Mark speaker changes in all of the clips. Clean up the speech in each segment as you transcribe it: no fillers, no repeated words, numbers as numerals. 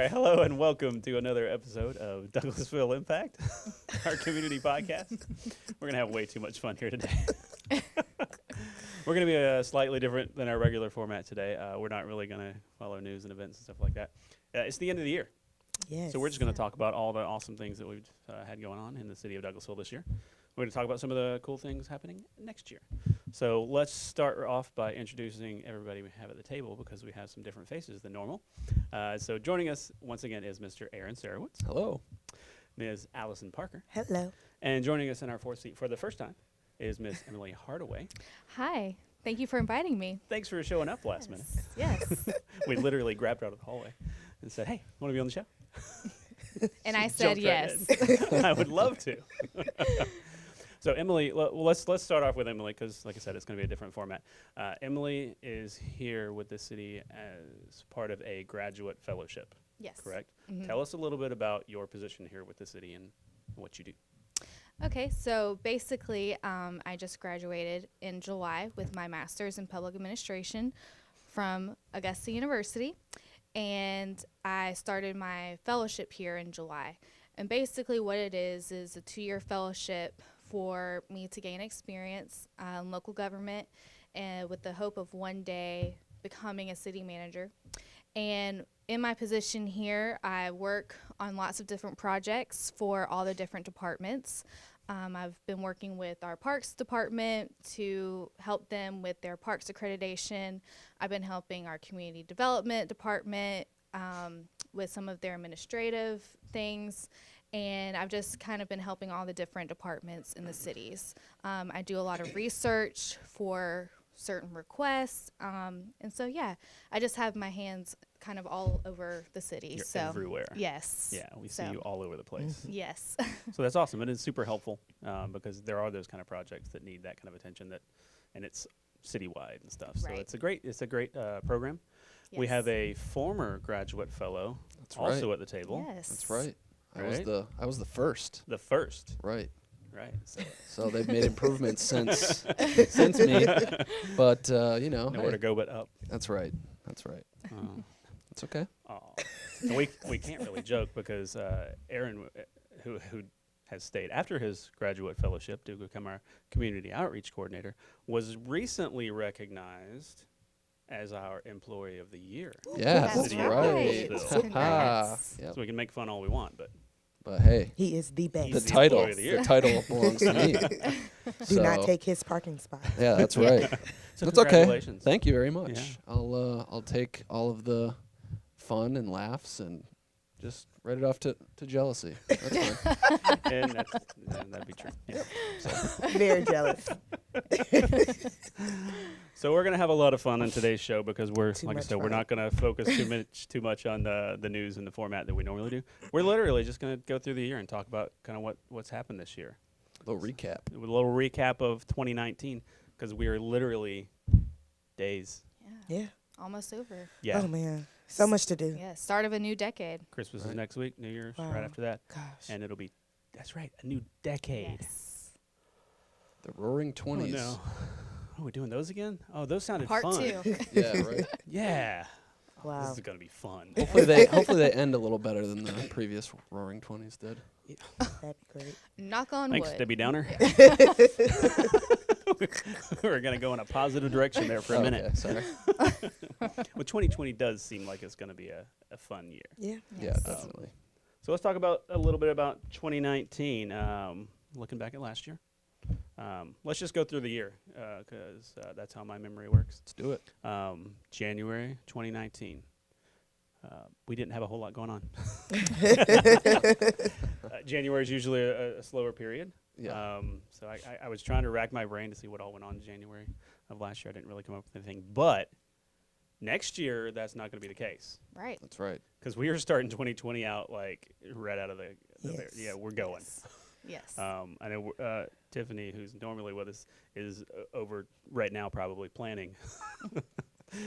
Speaker 1: right, hello and welcome to another episode of Douglasville Impact, our community podcast. We're going to have way too much fun here today. We're going to be slightly different than our regular format today. We're not really going to follow news and events and stuff like that. It's the end of the year.
Speaker 2: Yes.
Speaker 1: So we're just going to talk about all the awesome things that we've had going on in the city of Douglasville this year. We're going to talk about some of the cool things happening next year. So let's start off by introducing everybody we have at the table because we have some different faces than normal. So joining us once again is Mr. Aaron Szarowicz.
Speaker 3: Hello.
Speaker 1: Ms. Allison Parker.
Speaker 2: Hello.
Speaker 1: And joining us in our fourth seat for the first time is Ms. Emily Hardaway.
Speaker 4: Hi. Thank you for inviting me.
Speaker 1: Thanks for showing up last minute.
Speaker 4: Yes.
Speaker 1: We literally grabbed her out of the hallway and said, hey, want to be on the show?
Speaker 4: And I
Speaker 1: She
Speaker 4: said
Speaker 1: jumped right
Speaker 4: yes.
Speaker 1: in. I would love to. So Emily, let's start off with Emily because, like I said, it's going to be a different format. Emily is here with the city as part of a graduate fellowship,
Speaker 4: Yes.
Speaker 1: correct?
Speaker 4: Mhm.
Speaker 1: Tell us a little bit about your position here with the city and what you do.
Speaker 4: Okay, so basically, I just graduated in July with my master's in public administration from Augusta University, and I started my fellowship here in July. And basically what it is a 2-year fellowship for me to gain experience in local government and with the hope of one day becoming a city manager. And in my position here, I work on lots of different projects for all the different departments. I've been working with our parks department to help them with their parks accreditation. I've been helping our community development department with some of their administrative things. And I've just kind of been helping all the different departments in the cities. I do a lot of research for certain requests. And so, yeah, I just have my hands kind of all over the city.
Speaker 1: You're
Speaker 4: so
Speaker 1: everywhere.
Speaker 4: Yes.
Speaker 1: Yeah, we see you all over the place.
Speaker 4: Yes.
Speaker 1: So that's awesome. It is super helpful because there are those kind of projects that need that kind of attention and it's citywide and stuff. So
Speaker 4: Right.
Speaker 1: it's a great program. We
Speaker 4: Yes.
Speaker 1: have a former graduate fellow
Speaker 3: That's
Speaker 1: also
Speaker 3: right.
Speaker 1: at the table.
Speaker 4: Yes.
Speaker 3: That's right. I
Speaker 1: Right?
Speaker 3: was the first.
Speaker 1: The first,
Speaker 3: Right.
Speaker 1: right? So
Speaker 3: So they've made improvements since me. But
Speaker 1: nowhere
Speaker 3: hey,
Speaker 1: to go but up.
Speaker 3: that's right. That's right.
Speaker 1: Oh.
Speaker 3: It's okay.
Speaker 1: And we can't really joke because Aaron, who has stayed after his graduate fellowship to become our community outreach coordinator, was recently recognized as our employee of the year.
Speaker 3: Yeah,
Speaker 4: That's
Speaker 3: that's
Speaker 1: City of
Speaker 3: right.
Speaker 1: Douglasville.
Speaker 4: Congrats.
Speaker 3: Yep.
Speaker 1: So we can make fun all we want, but
Speaker 3: But hey,
Speaker 2: He is the best.
Speaker 1: He's
Speaker 3: the
Speaker 1: the
Speaker 3: title
Speaker 1: employee of the year.
Speaker 3: the title belongs to me.
Speaker 2: Do not
Speaker 3: So,
Speaker 2: take his parking spot.
Speaker 3: Yeah, that's right.
Speaker 1: so
Speaker 3: That's okay.
Speaker 1: congratulations.
Speaker 3: Thank you very much.
Speaker 1: Yeah.
Speaker 3: I'll take all of the fun and laughs and just write it off to jealousy. That's fine.
Speaker 1: And that'd be true. Yeah.
Speaker 2: Very jealous.
Speaker 1: So we're gonna have a lot of fun on today's show because we're,
Speaker 2: Too
Speaker 1: like I
Speaker 2: much
Speaker 1: said, we're
Speaker 2: fun.
Speaker 1: not gonna focus too much on the news and the format that we normally do. We're literally just gonna go through the year and talk about kind of what's happened this year.
Speaker 3: Little recap.
Speaker 1: With a little recap of 2019 because we are literally days.
Speaker 4: Yeah.
Speaker 2: Yeah.
Speaker 4: Almost over.
Speaker 1: Yeah.
Speaker 2: Oh man, so much to do.
Speaker 4: Yeah. Start of a new decade.
Speaker 1: Christmas is
Speaker 3: Right.
Speaker 1: next week, New Year's
Speaker 2: Wow.
Speaker 1: right after that,
Speaker 2: Gosh.
Speaker 1: and it'll be that's right, a new decade.
Speaker 4: Yes.
Speaker 3: The Roaring
Speaker 1: Oh
Speaker 3: '20s.
Speaker 1: no. Are we doing those again? Oh, those sounded
Speaker 4: Part
Speaker 1: fun.
Speaker 4: 2.
Speaker 3: Yeah, right.
Speaker 1: Yeah. This
Speaker 2: Wow.
Speaker 1: is gonna be fun.
Speaker 3: Hopefully they end a little better than the previous Roaring '20s did.
Speaker 2: That'd be great.
Speaker 4: Knock on
Speaker 1: Thanks,
Speaker 4: wood.
Speaker 1: Debbie Downer. We're gonna go in a positive direction there for a minute.
Speaker 3: Okay, sorry.
Speaker 1: Well, 2020 does seem like it's gonna be a fun year.
Speaker 2: Yeah.
Speaker 3: Yeah,
Speaker 4: Yes.
Speaker 3: definitely.
Speaker 1: So let's talk about a little bit about 2019. Looking back at last year, let's just go through the year because that's how my memory works.
Speaker 3: Let's do it.
Speaker 1: January 2019. We didn't have a whole lot going on. January is usually a slower period.
Speaker 3: Yeah.
Speaker 1: So I was trying to rack my brain to see what all went on in January of last year. I didn't really come up with anything. But next year, that's not going to be the case
Speaker 4: Right.
Speaker 3: That's right.
Speaker 1: because we are starting 2020 out like right out of the
Speaker 2: Yes.
Speaker 1: yeah, we're going.
Speaker 4: Yes.
Speaker 1: I know Tiffany, who's normally with us, is over right now probably planning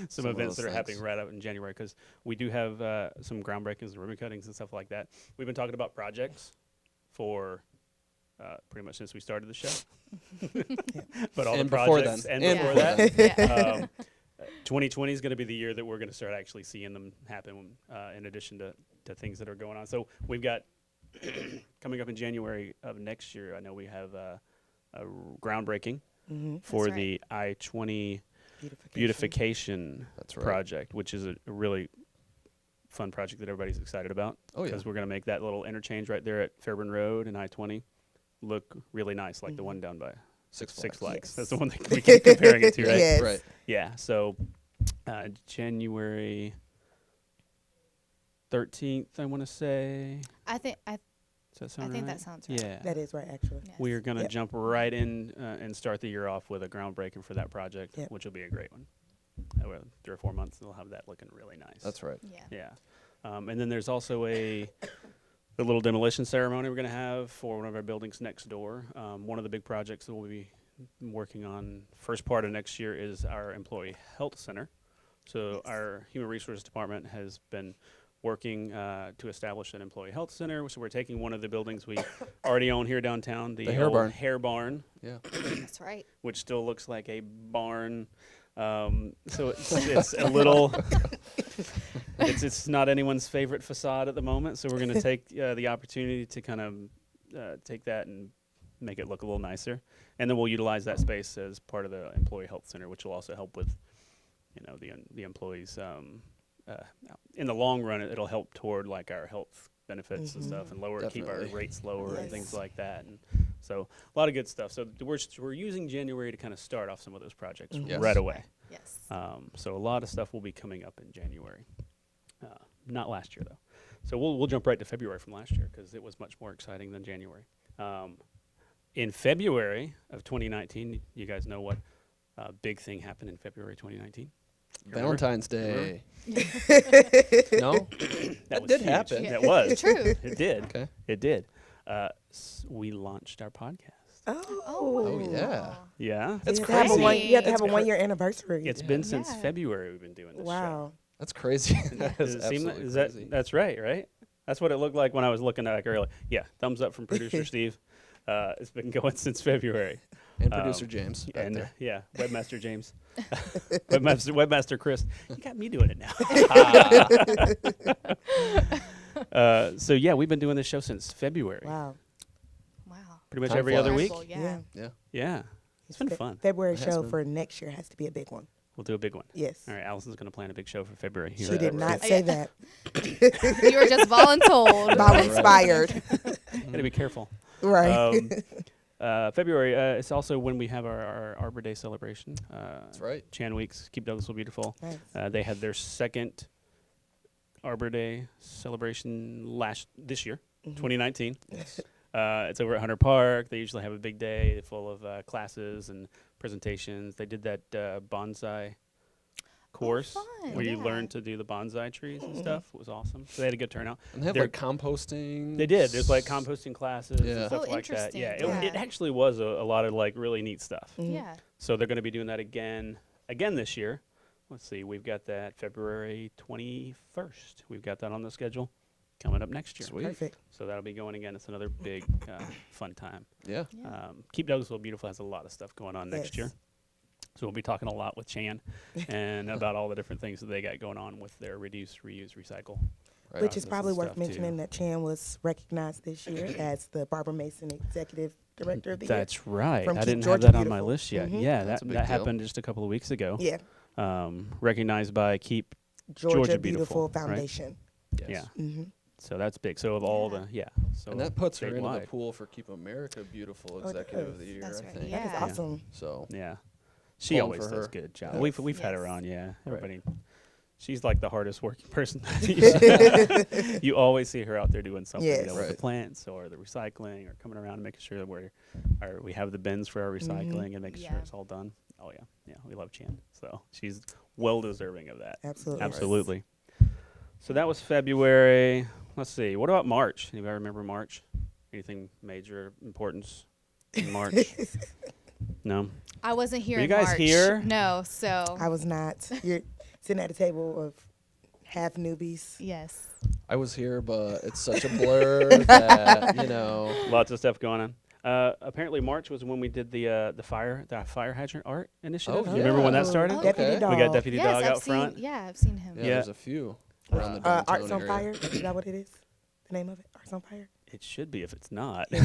Speaker 1: some
Speaker 3: of
Speaker 1: events
Speaker 3: those
Speaker 1: that are happening
Speaker 3: things.
Speaker 1: right out in January because we do have some groundbreakings and ribbon cuttings and stuff like that. We've been talking about projects for pretty much since we started the show. But all
Speaker 3: And
Speaker 1: the
Speaker 3: before
Speaker 1: projects
Speaker 3: then.
Speaker 1: and
Speaker 4: Yeah.
Speaker 1: before that.
Speaker 4: Yeah.
Speaker 1: 2020 is going to be the year that we're going to start actually seeing them happen in addition to to things that are going on. So we've got coming up in January of next year. I know we have a groundbreaking for
Speaker 4: That's
Speaker 1: the I-20
Speaker 2: Beautification.
Speaker 1: beautification
Speaker 3: That's right.
Speaker 1: project, which is a really fun project that everybody's excited about.
Speaker 3: Oh, yeah.
Speaker 1: Because we're going to make that little interchange right there at Fairburn Road and I-20 look really nice, like the one down by
Speaker 3: Six
Speaker 1: Six
Speaker 3: Flags.
Speaker 1: Flags.
Speaker 2: Yes.
Speaker 1: That's the one that we keep comparing it to, right?
Speaker 2: Yes.
Speaker 3: Right.
Speaker 1: Yeah. So January 13th, I want to say.
Speaker 4: I think
Speaker 1: Does that sound right?
Speaker 4: that sounds right.
Speaker 1: Yeah.
Speaker 2: That is right, actually.
Speaker 4: Yes.
Speaker 1: We are going to
Speaker 2: Yep.
Speaker 1: jump right in and start the year off with a groundbreaking for that project,
Speaker 2: Yep.
Speaker 1: which will be a great one. 3 or 4 months, they'll have that looking really nice.
Speaker 3: That's right.
Speaker 4: Yeah.
Speaker 1: Yeah. And then there's also a little demolition ceremony we're going to have for one of our buildings next door. One of the big projects that we'll be working on first part of next year is our employee health center. So our human resources department has been working to establish an employee health center. So we're taking one of the buildings we already own here downtown, the
Speaker 3: hair
Speaker 1: old
Speaker 3: barn.
Speaker 1: hair barn,
Speaker 3: Yeah.
Speaker 4: That's right.
Speaker 1: which still looks like a barn. So it's a little, it's not anyone's favorite facade at the moment. So we're going to take the opportunity to kind of take that and make it look a little nicer. And then we'll utilize that space as part of the employee health center, which will also help with, the employees. In the long run, it'll help toward like our health benefits and stuff, and keep our
Speaker 3: Definitely.
Speaker 1: rates lower and
Speaker 2: Yes.
Speaker 1: things like that. And so a lot of good stuff. So we're using January to kind of start off some of those projects
Speaker 3: Yes.
Speaker 1: right away.
Speaker 4: Yes.
Speaker 1: So a lot of stuff will be coming up in January. Not last year though. So we'll jump right to February from last year because it was much more exciting than January. In February of 2019, you guys know what big thing happened in February 2019? You remember?
Speaker 3: Valentine's
Speaker 1: Remember?
Speaker 3: Day. No?
Speaker 1: That
Speaker 3: did
Speaker 1: huge.
Speaker 3: happen.
Speaker 1: That was.
Speaker 4: True.
Speaker 1: It did.
Speaker 3: Okay.
Speaker 1: It did. We launched our podcast.
Speaker 3: Oh, yeah.
Speaker 1: Yeah.
Speaker 3: That's
Speaker 2: you have to have a
Speaker 3: crazy.
Speaker 2: you have to
Speaker 3: That's
Speaker 2: have a 1-year anniversary.
Speaker 1: It's been since
Speaker 4: Yeah.
Speaker 1: February we've been doing this show.
Speaker 2: Wow.
Speaker 3: That's crazy. That
Speaker 1: Does
Speaker 3: is
Speaker 1: it seem like,
Speaker 3: absolutely
Speaker 1: is
Speaker 3: crazy.
Speaker 1: that's right? That's what it looked like when I was looking at it earlier. Yeah, thumbs up from producer Steve. It's been going since February.
Speaker 3: And producer James back
Speaker 1: And
Speaker 3: there.
Speaker 1: yeah, webmaster James, webmaster Chris. You got me doing it now. So yeah, we've been doing this show since February.
Speaker 2: Wow.
Speaker 4: Wow.
Speaker 1: Pretty much
Speaker 3: Time
Speaker 1: every other
Speaker 3: flies.
Speaker 1: week.
Speaker 4: Incredible, Yeah.
Speaker 3: Yeah.
Speaker 1: Yeah, it's been fun.
Speaker 2: February
Speaker 3: It has
Speaker 2: show
Speaker 3: been.
Speaker 2: for next year has to be a big one.
Speaker 1: We'll do a big one.
Speaker 2: Yes.
Speaker 1: All right, Allison's going to plan a big show for February.
Speaker 2: She did not
Speaker 4: Oh,
Speaker 2: say
Speaker 4: yeah.
Speaker 2: that.
Speaker 4: You were just voluntold.
Speaker 2: Bob
Speaker 3: Right.
Speaker 2: inspired.
Speaker 1: Got to be careful.
Speaker 2: Right.
Speaker 1: February, it's also when we have our Arbor Day celebration.
Speaker 3: That's right.
Speaker 1: Chan Weeks, Keep Douglasville Beautiful.
Speaker 2: Nice.
Speaker 1: They had their second Arbor Day celebration this year, 2019.
Speaker 2: Yes.
Speaker 1: It's over at Hunter Park. They usually have a big day full of classes and presentations. They did that bonsai course
Speaker 4: fun,
Speaker 1: where you
Speaker 4: yeah.
Speaker 1: learn to do the bonsai trees and stuff. It was awesome. So they had a good turnout.
Speaker 3: And they have
Speaker 1: They're-
Speaker 3: like composting.
Speaker 1: They did. There's like composting classes
Speaker 3: Yeah.
Speaker 1: and stuff
Speaker 4: Oh,
Speaker 1: like that.
Speaker 4: interesting.
Speaker 1: Yeah,
Speaker 4: Yeah.
Speaker 1: It actually was a lot of like really neat stuff.
Speaker 4: Yeah.
Speaker 1: So they're going to be doing that again this year. Let's see. We've got that February 21st. We've got that on the schedule coming up next year.
Speaker 3: Sweet.
Speaker 2: Perfect.
Speaker 1: So that'll be going again. It's another big fun time.
Speaker 3: Yeah.
Speaker 4: Yeah.
Speaker 1: Keep Douglasville Beautiful has a lot of stuff going on next
Speaker 2: Yes.
Speaker 1: year. So we'll be talking a lot with Chan and about all the different things that they got going on with their reduce, reuse, recycle.
Speaker 3: Right.
Speaker 2: Which is
Speaker 1: process
Speaker 2: probably
Speaker 1: and
Speaker 2: worth
Speaker 1: stuff, too.
Speaker 2: mentioning that Chan was recognized this year as the Barbara Mason Executive Director of the
Speaker 1: That's right.
Speaker 2: From
Speaker 1: I
Speaker 2: Keep
Speaker 1: didn't
Speaker 2: Georgia
Speaker 1: have that on my
Speaker 2: Beautiful.
Speaker 1: list yet.
Speaker 2: Mhm.
Speaker 1: Yeah,
Speaker 3: That's a
Speaker 1: that
Speaker 3: big deal.
Speaker 1: happened just a couple of weeks ago.
Speaker 2: Year. Yeah.
Speaker 1: Recognized by Keep.
Speaker 2: Georgia
Speaker 1: Beautiful,
Speaker 2: Beautiful
Speaker 1: right?
Speaker 2: Foundation.
Speaker 3: Yes.
Speaker 1: Yeah.
Speaker 2: Mm-hmm.
Speaker 1: So that's big. So of all
Speaker 4: Yeah.
Speaker 1: the, so
Speaker 3: And that puts her into the
Speaker 1: statewide.
Speaker 3: pool for Keep America Beautiful
Speaker 2: Oh, it
Speaker 3: Executive of
Speaker 2: does.
Speaker 3: the Year,
Speaker 4: That's
Speaker 3: I
Speaker 4: right.
Speaker 3: think.
Speaker 4: Yeah.
Speaker 2: That is awesome.
Speaker 3: So
Speaker 1: Yeah. She
Speaker 3: Pulling
Speaker 1: always
Speaker 3: for
Speaker 1: does
Speaker 3: her.
Speaker 1: a good job.
Speaker 3: Yeah.
Speaker 1: We've had her
Speaker 4: Yes.
Speaker 1: on, yeah.
Speaker 3: Right.
Speaker 1: Everybody. She's like the hardest working person. You always see her out there doing something,
Speaker 2: Yes.
Speaker 1: with the
Speaker 3: Right.
Speaker 1: plants or the recycling or coming around and making sure that we have the bins for our recycling and making sure
Speaker 4: Yeah.
Speaker 1: it's all done. Oh yeah, yeah, we love Chan. So she's well deserving of that.
Speaker 2: Absolutely.
Speaker 1: Absolutely. So that was February. Let's see. What about March? Anybody remember March? Anything major importance in March? No.
Speaker 4: I wasn't here
Speaker 1: Were you
Speaker 4: in
Speaker 1: guys
Speaker 4: March.
Speaker 1: here?
Speaker 4: No, so
Speaker 2: I was not. You're sitting at a table of half newbies.
Speaker 4: yes.
Speaker 3: I was here, but it's such a blur that,
Speaker 1: Lots of stuff going on. Apparently, March was when we did the fire hydrant art initiative.
Speaker 3: Oh,
Speaker 1: You remember when that
Speaker 3: yeah.
Speaker 1: started?
Speaker 4: Oh,
Speaker 2: Deputy
Speaker 3: Okay.
Speaker 2: Dog.
Speaker 1: We got Deputy
Speaker 4: Yes,
Speaker 1: Dog
Speaker 4: I've
Speaker 1: out
Speaker 4: seen,
Speaker 1: front.
Speaker 4: Yeah, I've seen him.
Speaker 3: Yeah,
Speaker 1: Yeah.
Speaker 3: there's a few. around the downtown
Speaker 2: Arts on
Speaker 3: area.
Speaker 2: Fire. Is that what it is? The name of it? Arts on Fire?
Speaker 1: It should be if it's not.
Speaker 4: Yeah.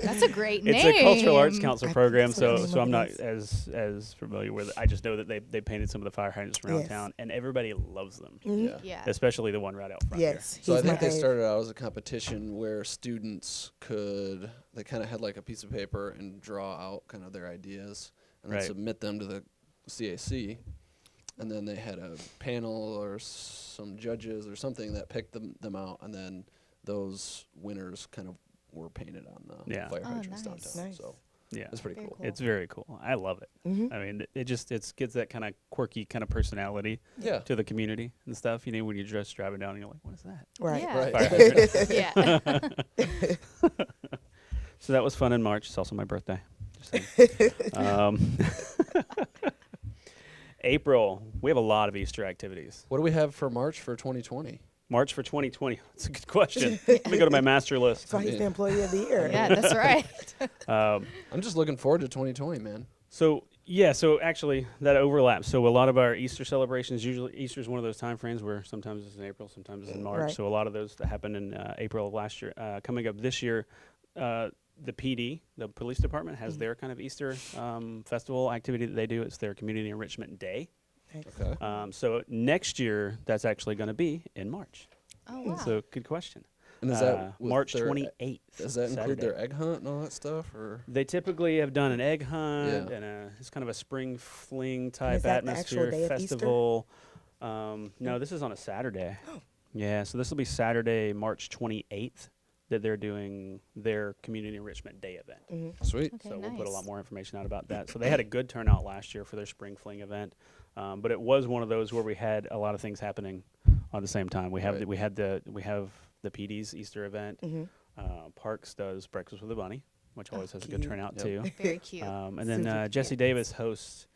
Speaker 4: That's a great name.
Speaker 1: It's a cultural arts
Speaker 2: I
Speaker 1: council
Speaker 2: think
Speaker 1: program,
Speaker 2: that's what the
Speaker 1: so
Speaker 2: name
Speaker 1: so
Speaker 2: of
Speaker 1: I'm
Speaker 2: it
Speaker 1: not
Speaker 2: is.
Speaker 1: as familiar with it. I just know that they painted some of the fire hydrants around
Speaker 2: Yes.
Speaker 1: town, and everybody loves them,
Speaker 3: Yeah.
Speaker 4: Yeah.
Speaker 1: especially the one right out front.
Speaker 2: Yes.
Speaker 3: So I
Speaker 2: he's
Speaker 3: think
Speaker 2: my
Speaker 3: they
Speaker 2: fave.
Speaker 3: started out as a competition where students they kind of had like a piece of paper and draw out kind of their ideas and then
Speaker 1: Right.
Speaker 3: submit them to the CAC. And then they had a panel or some judges or something that picked them out, and then those winners kind of were painted on the
Speaker 1: Yeah.
Speaker 3: fire
Speaker 4: Oh,
Speaker 3: hydrants
Speaker 4: nice.
Speaker 3: downtown.
Speaker 2: Nice.
Speaker 3: So
Speaker 1: Yeah,
Speaker 3: it's pretty
Speaker 4: Very
Speaker 3: cool.
Speaker 4: cool.
Speaker 1: it's very cool. I love it.
Speaker 2: Mhm.
Speaker 1: I mean, it gets that kind of quirky kind of personality
Speaker 3: Yeah.
Speaker 1: to the community and stuff. You know, when you're just driving down, and you're like, "What is that?"
Speaker 2: Right.
Speaker 4: Yeah.
Speaker 3: Right.
Speaker 1: Fire hydrant.
Speaker 4: Yeah.
Speaker 1: So that was fun in March. It's also my birthday. Just saying. April, we have a lot of Easter activities.
Speaker 3: What do we have for March for 2020?
Speaker 1: March for 2020. That's a good question. Let me go to my master list.
Speaker 2: That's why he's the employee of the year.
Speaker 4: Yeah, that's right.
Speaker 3: I'm just looking forward to 2020, man.
Speaker 1: So actually that overlaps. So a lot of our Easter celebrations, usually Easter is one of those time frames where sometimes it's in April, sometimes it's in March.
Speaker 2: Right.
Speaker 1: So a lot of those that happened in April of last year. Coming up this year, the PD, the police department, has their kind of Easter festival activity that they do. It's their Community Enrichment Day.
Speaker 3: Okay.
Speaker 1: So next year, that's actually going to be in March.
Speaker 4: Oh, wow.
Speaker 1: So good question.
Speaker 3: And is that with
Speaker 1: March
Speaker 3: their-
Speaker 1: 28th?
Speaker 3: Does that include
Speaker 1: Saturday.
Speaker 3: their egg hunt and all that stuff, or?
Speaker 1: They typically have done an egg hunt
Speaker 3: Yeah.
Speaker 1: and it's kind of a spring fling type
Speaker 2: is that the actual
Speaker 1: atmosphere
Speaker 2: day of Easter?
Speaker 1: festival. No, this is on a Saturday.
Speaker 2: Oh.
Speaker 1: Yeah, so this will be Saturday, March 28th, that they're doing their Community Enrichment Day event.
Speaker 3: Sweet.
Speaker 4: Okay,
Speaker 1: So we'll put a lot
Speaker 4: nice.
Speaker 1: more information out about that. So they had a good turnout last year for their spring fling event, but it was one of those where we had a lot of things happening at the same time. We have
Speaker 3: Right.
Speaker 1: we have the PD's Easter event. Parks does Breakfast with the Bunny, which always has a good
Speaker 2: cute.
Speaker 1: turnout
Speaker 3: Yep.
Speaker 1: too.
Speaker 4: Very cute.
Speaker 1: And then
Speaker 2: Super
Speaker 1: Jesse
Speaker 2: cute.
Speaker 1: Davis hosts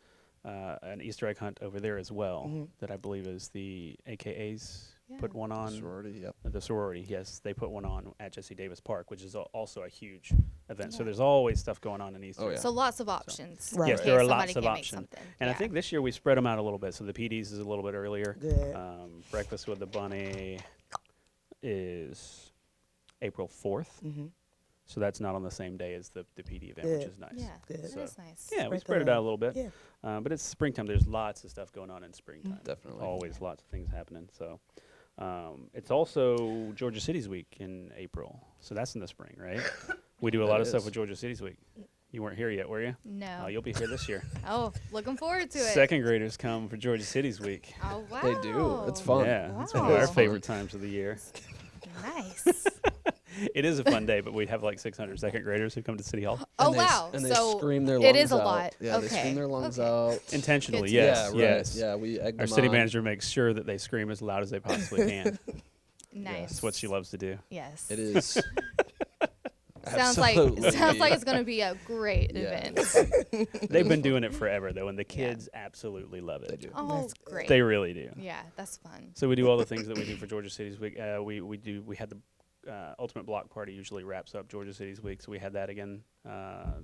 Speaker 1: an Easter egg hunt over there as well. That I believe is the AKAs put
Speaker 4: Yeah.
Speaker 1: one on.
Speaker 3: Sorority, yep.
Speaker 1: The sorority, yes, they put one on at Jesse Davis Park, which is also a huge event. So
Speaker 4: Yeah.
Speaker 1: there's always stuff going on in Easter.
Speaker 3: Oh, yeah.
Speaker 4: So lots of options.
Speaker 2: Right.
Speaker 4: in
Speaker 1: Yes,
Speaker 4: case
Speaker 1: there are
Speaker 4: somebody
Speaker 1: lots of
Speaker 4: can't make
Speaker 1: options.
Speaker 4: something.
Speaker 1: And I
Speaker 4: Yeah.
Speaker 1: think this year we spread them out a little bit. So the PD's is a little bit earlier.
Speaker 2: Good.
Speaker 1: Breakfast with the Bunny is April 4th. So that's not on the same day as the PD event, which
Speaker 2: Good.
Speaker 1: is nice.
Speaker 4: Yeah,
Speaker 2: Good.
Speaker 4: that
Speaker 1: So-
Speaker 4: is nice.
Speaker 1: Yeah, we
Speaker 2: Spread
Speaker 1: spread
Speaker 2: the
Speaker 1: it out a
Speaker 2: love.
Speaker 1: little bit.
Speaker 2: Yeah.
Speaker 1: But it's springtime. There's lots of stuff going on in springtime.
Speaker 3: Definitely.
Speaker 1: Always lots of things happening. So it's also Georgia Cities Week in April. So that's in the spring, right? We do a
Speaker 3: That
Speaker 1: lot of stuff
Speaker 3: is.
Speaker 1: with Georgia Cities Week. You weren't here yet, were you?
Speaker 4: No.
Speaker 1: Oh, you'll be here this year.
Speaker 4: Oh, looking forward to it.
Speaker 1: Second graders come for Georgia Cities Week.
Speaker 4: Oh, wow.
Speaker 3: They do. It's fun.
Speaker 1: Yeah, it's one of
Speaker 4: Wow.
Speaker 1: our
Speaker 3: Fun.
Speaker 1: favorite times of the year.
Speaker 4: Nice.
Speaker 1: It is a fun day, but we have like 600 second graders who come to City Hall.
Speaker 4: Oh,
Speaker 3: And they
Speaker 4: wow.
Speaker 3: And they
Speaker 4: So
Speaker 3: scream their lungs
Speaker 4: it is a
Speaker 3: out.
Speaker 4: lot.
Speaker 3: Yeah, they
Speaker 4: Okay.
Speaker 3: scream their lungs
Speaker 4: Okay.
Speaker 3: out.
Speaker 1: Intentionally,
Speaker 4: Good.
Speaker 1: yes,
Speaker 3: Yeah, right.
Speaker 1: yes.
Speaker 3: Yeah, we egg
Speaker 1: Our
Speaker 3: them
Speaker 1: city
Speaker 3: on.
Speaker 1: manager makes sure that they scream as loud as they possibly can.
Speaker 4: Nice.
Speaker 1: That's what she loves to do.
Speaker 4: Yes.
Speaker 3: It is.
Speaker 4: Sounds
Speaker 3: Absolutely.
Speaker 4: like it's going to be a great
Speaker 3: Yeah.
Speaker 4: event.
Speaker 1: They've been doing it forever, though, and the kids absolutely love it.
Speaker 3: They do.
Speaker 4: Oh,
Speaker 2: That's good.
Speaker 4: great.
Speaker 1: They really do.
Speaker 4: Yeah, that's fun.
Speaker 1: So we do all the things that we do for Georgia Cities Week. We had the Ultimate Block Party usually wraps up Georgia Cities Week, so we had that again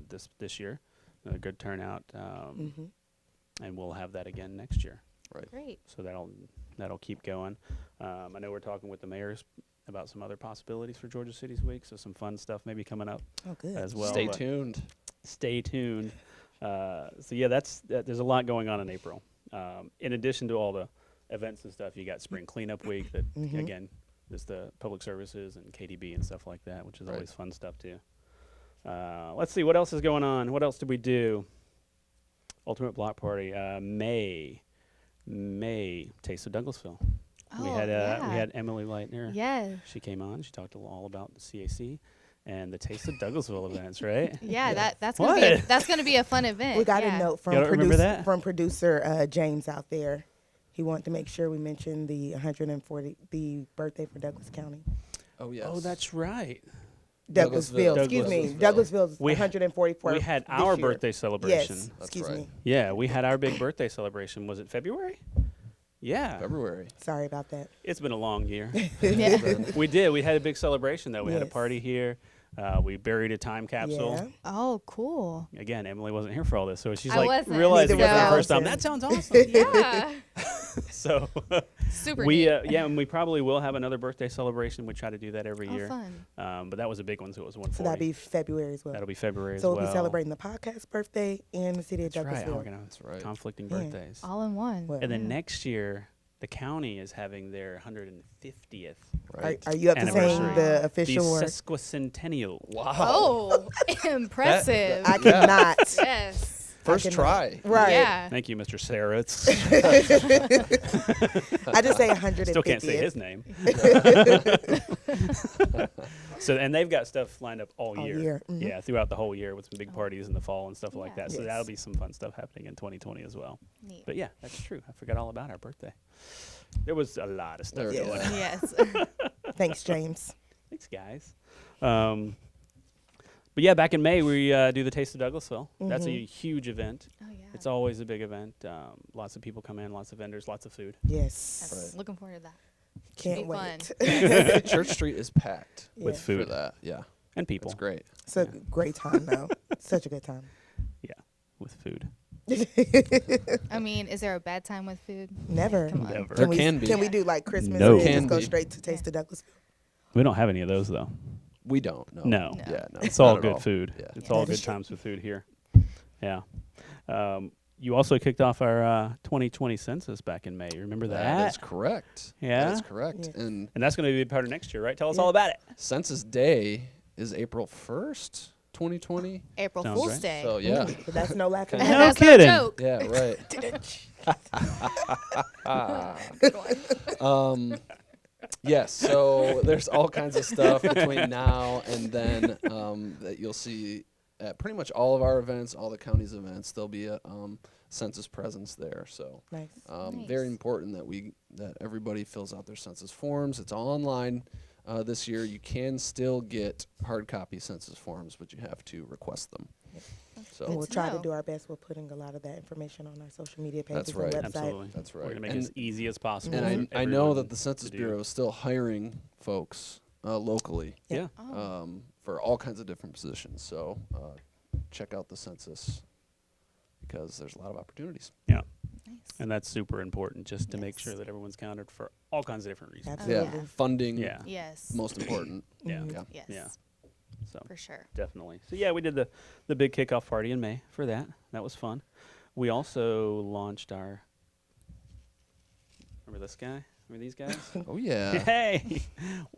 Speaker 1: this year. A good turnout, and we'll have that again next year.
Speaker 4: Great.
Speaker 1: So that'll keep going. I know we're talking with the mayors about some other possibilities for Georgia Cities Week, so some fun stuff maybe coming up
Speaker 2: Oh, good.
Speaker 1: as well.
Speaker 3: Stay
Speaker 1: but
Speaker 3: tuned.
Speaker 1: Stay tuned. So yeah, there's a lot going on in April. In addition to all the events and stuff, you got Spring Cleanup Week that again is the public services and KDB and stuff like that, which is
Speaker 3: Right.
Speaker 1: always fun stuff too. Let's see what else is going on. What else did we do? Ultimate Block Party. May Taste of Douglasville.
Speaker 4: Oh,
Speaker 1: we had
Speaker 4: yeah.
Speaker 1: we had Emily Leitner.
Speaker 4: Yeah.
Speaker 1: She came on. She talked all about the CAC and the Taste of Douglasville events, right?
Speaker 4: Yeah, that's gonna
Speaker 1: What?
Speaker 4: be a fun event.
Speaker 2: We got
Speaker 4: yeah.
Speaker 2: a note from
Speaker 1: Y'all don't remember that?
Speaker 2: producer James out there. He wanted to make sure we mentioned the the birthday for Douglas County.
Speaker 3: Oh yes.
Speaker 1: Oh, that's right.
Speaker 2: Douglasville, excuse me. Douglasville's
Speaker 1: We
Speaker 2: 144.
Speaker 1: We had
Speaker 2: this
Speaker 1: our
Speaker 2: year.
Speaker 1: birthday celebration.
Speaker 2: Yes,
Speaker 3: That's
Speaker 2: excuse
Speaker 3: right.
Speaker 2: me.
Speaker 1: Yeah, we had our big birthday celebration. Was it February? Yeah.
Speaker 3: February.
Speaker 2: Sorry about that.
Speaker 1: It's been a long year.
Speaker 4: Yeah.
Speaker 1: We did. We had a big celebration, though. We had a
Speaker 2: Yes.
Speaker 1: party here. We buried a time capsule.
Speaker 2: Yeah.
Speaker 4: Oh, cool.
Speaker 1: Again, Emily wasn't here for all this, so she's
Speaker 4: I
Speaker 1: like
Speaker 4: wasn't.
Speaker 1: realizing it
Speaker 2: Neither
Speaker 1: for the
Speaker 2: was
Speaker 1: first time.
Speaker 2: Allison.
Speaker 1: That sounds awesome.
Speaker 4: Yeah.
Speaker 1: So
Speaker 4: Super
Speaker 1: we
Speaker 4: neat.
Speaker 1: and we probably will have another birthday celebration. We try to do that every
Speaker 4: Oh,
Speaker 1: year.
Speaker 4: fun.
Speaker 1: But that was a big one, so it was 140.
Speaker 2: So that'll be February as well.
Speaker 1: That'll be February
Speaker 2: So
Speaker 1: as
Speaker 2: we'll
Speaker 1: well.
Speaker 2: be celebrating the podcast birthday and the City of
Speaker 1: That's right. Oh,
Speaker 2: Douglasville.
Speaker 1: we're gonna have
Speaker 3: That's right.
Speaker 1: conflicting
Speaker 2: Yeah.
Speaker 1: birthdays.
Speaker 4: All in one.
Speaker 2: Well,
Speaker 1: And then
Speaker 4: Yeah.
Speaker 1: next year, the county is having their 150th,
Speaker 3: Right.
Speaker 2: Are you up to saying
Speaker 1: Anniversary.
Speaker 2: the
Speaker 1: the
Speaker 2: official word?
Speaker 1: sesquicentennial.
Speaker 3: Wow.
Speaker 4: Oh, impressive.
Speaker 2: I cannot.
Speaker 4: Yes.
Speaker 3: First
Speaker 2: I cannot.
Speaker 3: try.
Speaker 2: Right.
Speaker 4: Yeah.
Speaker 1: Thank you, Mr. Szarowicz.
Speaker 2: I just say 150.
Speaker 1: Still can't say his name. So, and they've got stuff lined up all
Speaker 2: All
Speaker 1: year.
Speaker 2: year, mhm.
Speaker 1: Yeah, throughout the whole year with some big parties in the fall and stuff like
Speaker 4: Yeah.
Speaker 1: that. So
Speaker 2: Yes.
Speaker 1: that'll be some fun stuff happening in 2020 as well.
Speaker 4: Neat.
Speaker 1: But yeah, that's true. I forgot all about our birthday. There was a lot of stuff
Speaker 3: There it
Speaker 1: going
Speaker 3: is.
Speaker 1: on.
Speaker 4: Yes.
Speaker 2: Thanks, James.
Speaker 1: Thanks, guys. But yeah, back in May, we do the Taste of Douglasville. That's a huge event.
Speaker 4: Oh yeah.
Speaker 1: It's always a big event. Lots of people come in, lots of vendors, lots of food.
Speaker 2: Yes.
Speaker 4: Yes.
Speaker 3: Right.
Speaker 4: Looking forward to that.
Speaker 2: Can't
Speaker 4: be
Speaker 2: wait.
Speaker 3: Church Street is packed
Speaker 1: With
Speaker 2: Yeah.
Speaker 1: food.
Speaker 3: for that. Yeah.
Speaker 1: And people.
Speaker 3: It's great.
Speaker 2: It's a great time, though. Such a good time.
Speaker 1: With food.
Speaker 4: I mean, is there a bad time with food?
Speaker 2: Never.
Speaker 4: Come on.
Speaker 1: Never.
Speaker 3: There can be.
Speaker 2: Can we do like Christmas
Speaker 1: No.
Speaker 2: and
Speaker 3: Can
Speaker 2: just go
Speaker 3: be.
Speaker 2: straight to Taste of Douglasville?
Speaker 1: We don't have any of those, though.
Speaker 3: We don't. No.
Speaker 1: No.
Speaker 4: No.
Speaker 3: Yeah. No.
Speaker 1: It's all
Speaker 3: not at
Speaker 1: good food.
Speaker 3: Yeah.
Speaker 1: It's
Speaker 4: Yeah.
Speaker 1: all
Speaker 2: That
Speaker 1: good
Speaker 2: is true.
Speaker 1: times with food here. Yeah. You also kicked off our 2020 census back in May. You remember that?
Speaker 3: That is correct.
Speaker 1: Yeah?
Speaker 3: That is correct.
Speaker 2: Yes.
Speaker 3: And
Speaker 1: And that's going to be a part of next year, right? Tell us
Speaker 2: Yeah.
Speaker 1: all about it.
Speaker 3: Census Day is April 1st, 2020.
Speaker 4: April
Speaker 1: Sounds
Speaker 4: Fool's
Speaker 1: right.
Speaker 4: Day.
Speaker 3: So yeah.
Speaker 2: But that's no laughing.
Speaker 1: No
Speaker 4: That's
Speaker 1: kidding.
Speaker 4: No joke.
Speaker 3: Yeah, right.
Speaker 4: Good one.
Speaker 3: Yes, so there's all kinds of stuff between now and then that you'll see at pretty much all of our events, all the county's events. There'll be a census presence there. So
Speaker 2: Nice.
Speaker 3: very
Speaker 4: Nice.
Speaker 3: important that everybody fills out their census forms. It's all online this year. You can still get hard copy census forms, but you have to request them. So
Speaker 2: And we'll
Speaker 4: to
Speaker 2: try to
Speaker 4: know.
Speaker 2: do our best with putting a lot of that information on our social media pages
Speaker 3: That's
Speaker 2: and
Speaker 3: right.
Speaker 2: website.
Speaker 1: Absolutely.
Speaker 3: that's
Speaker 1: We're
Speaker 3: right.
Speaker 1: going to make
Speaker 3: And-
Speaker 1: it as easy as possible.
Speaker 3: And
Speaker 1: for
Speaker 3: I know
Speaker 1: everyone
Speaker 3: that the Census
Speaker 1: to do.
Speaker 3: Bureau is still hiring folks locally
Speaker 1: Yeah.
Speaker 4: Oh.
Speaker 3: for all kinds of different positions. So check out the census because there's a lot of opportunities.
Speaker 1: Yeah.
Speaker 4: Nice.
Speaker 1: And that's super important just to make
Speaker 4: Yes.
Speaker 1: sure that everyone's counted for all kinds of different reasons.
Speaker 2: Absolutely.
Speaker 3: Yeah, funding,
Speaker 1: Yeah.
Speaker 4: Yes.
Speaker 3: most important.
Speaker 1: Yeah.
Speaker 2: Mhm.
Speaker 3: Yeah.
Speaker 4: Yes.
Speaker 1: Yeah. So
Speaker 4: For sure.
Speaker 1: definitely. So yeah, we did the big kickoff party in May for that. That was fun. We also launched our. Remember this guy? Remember these guys?
Speaker 3: Oh yeah,
Speaker 1: Hey,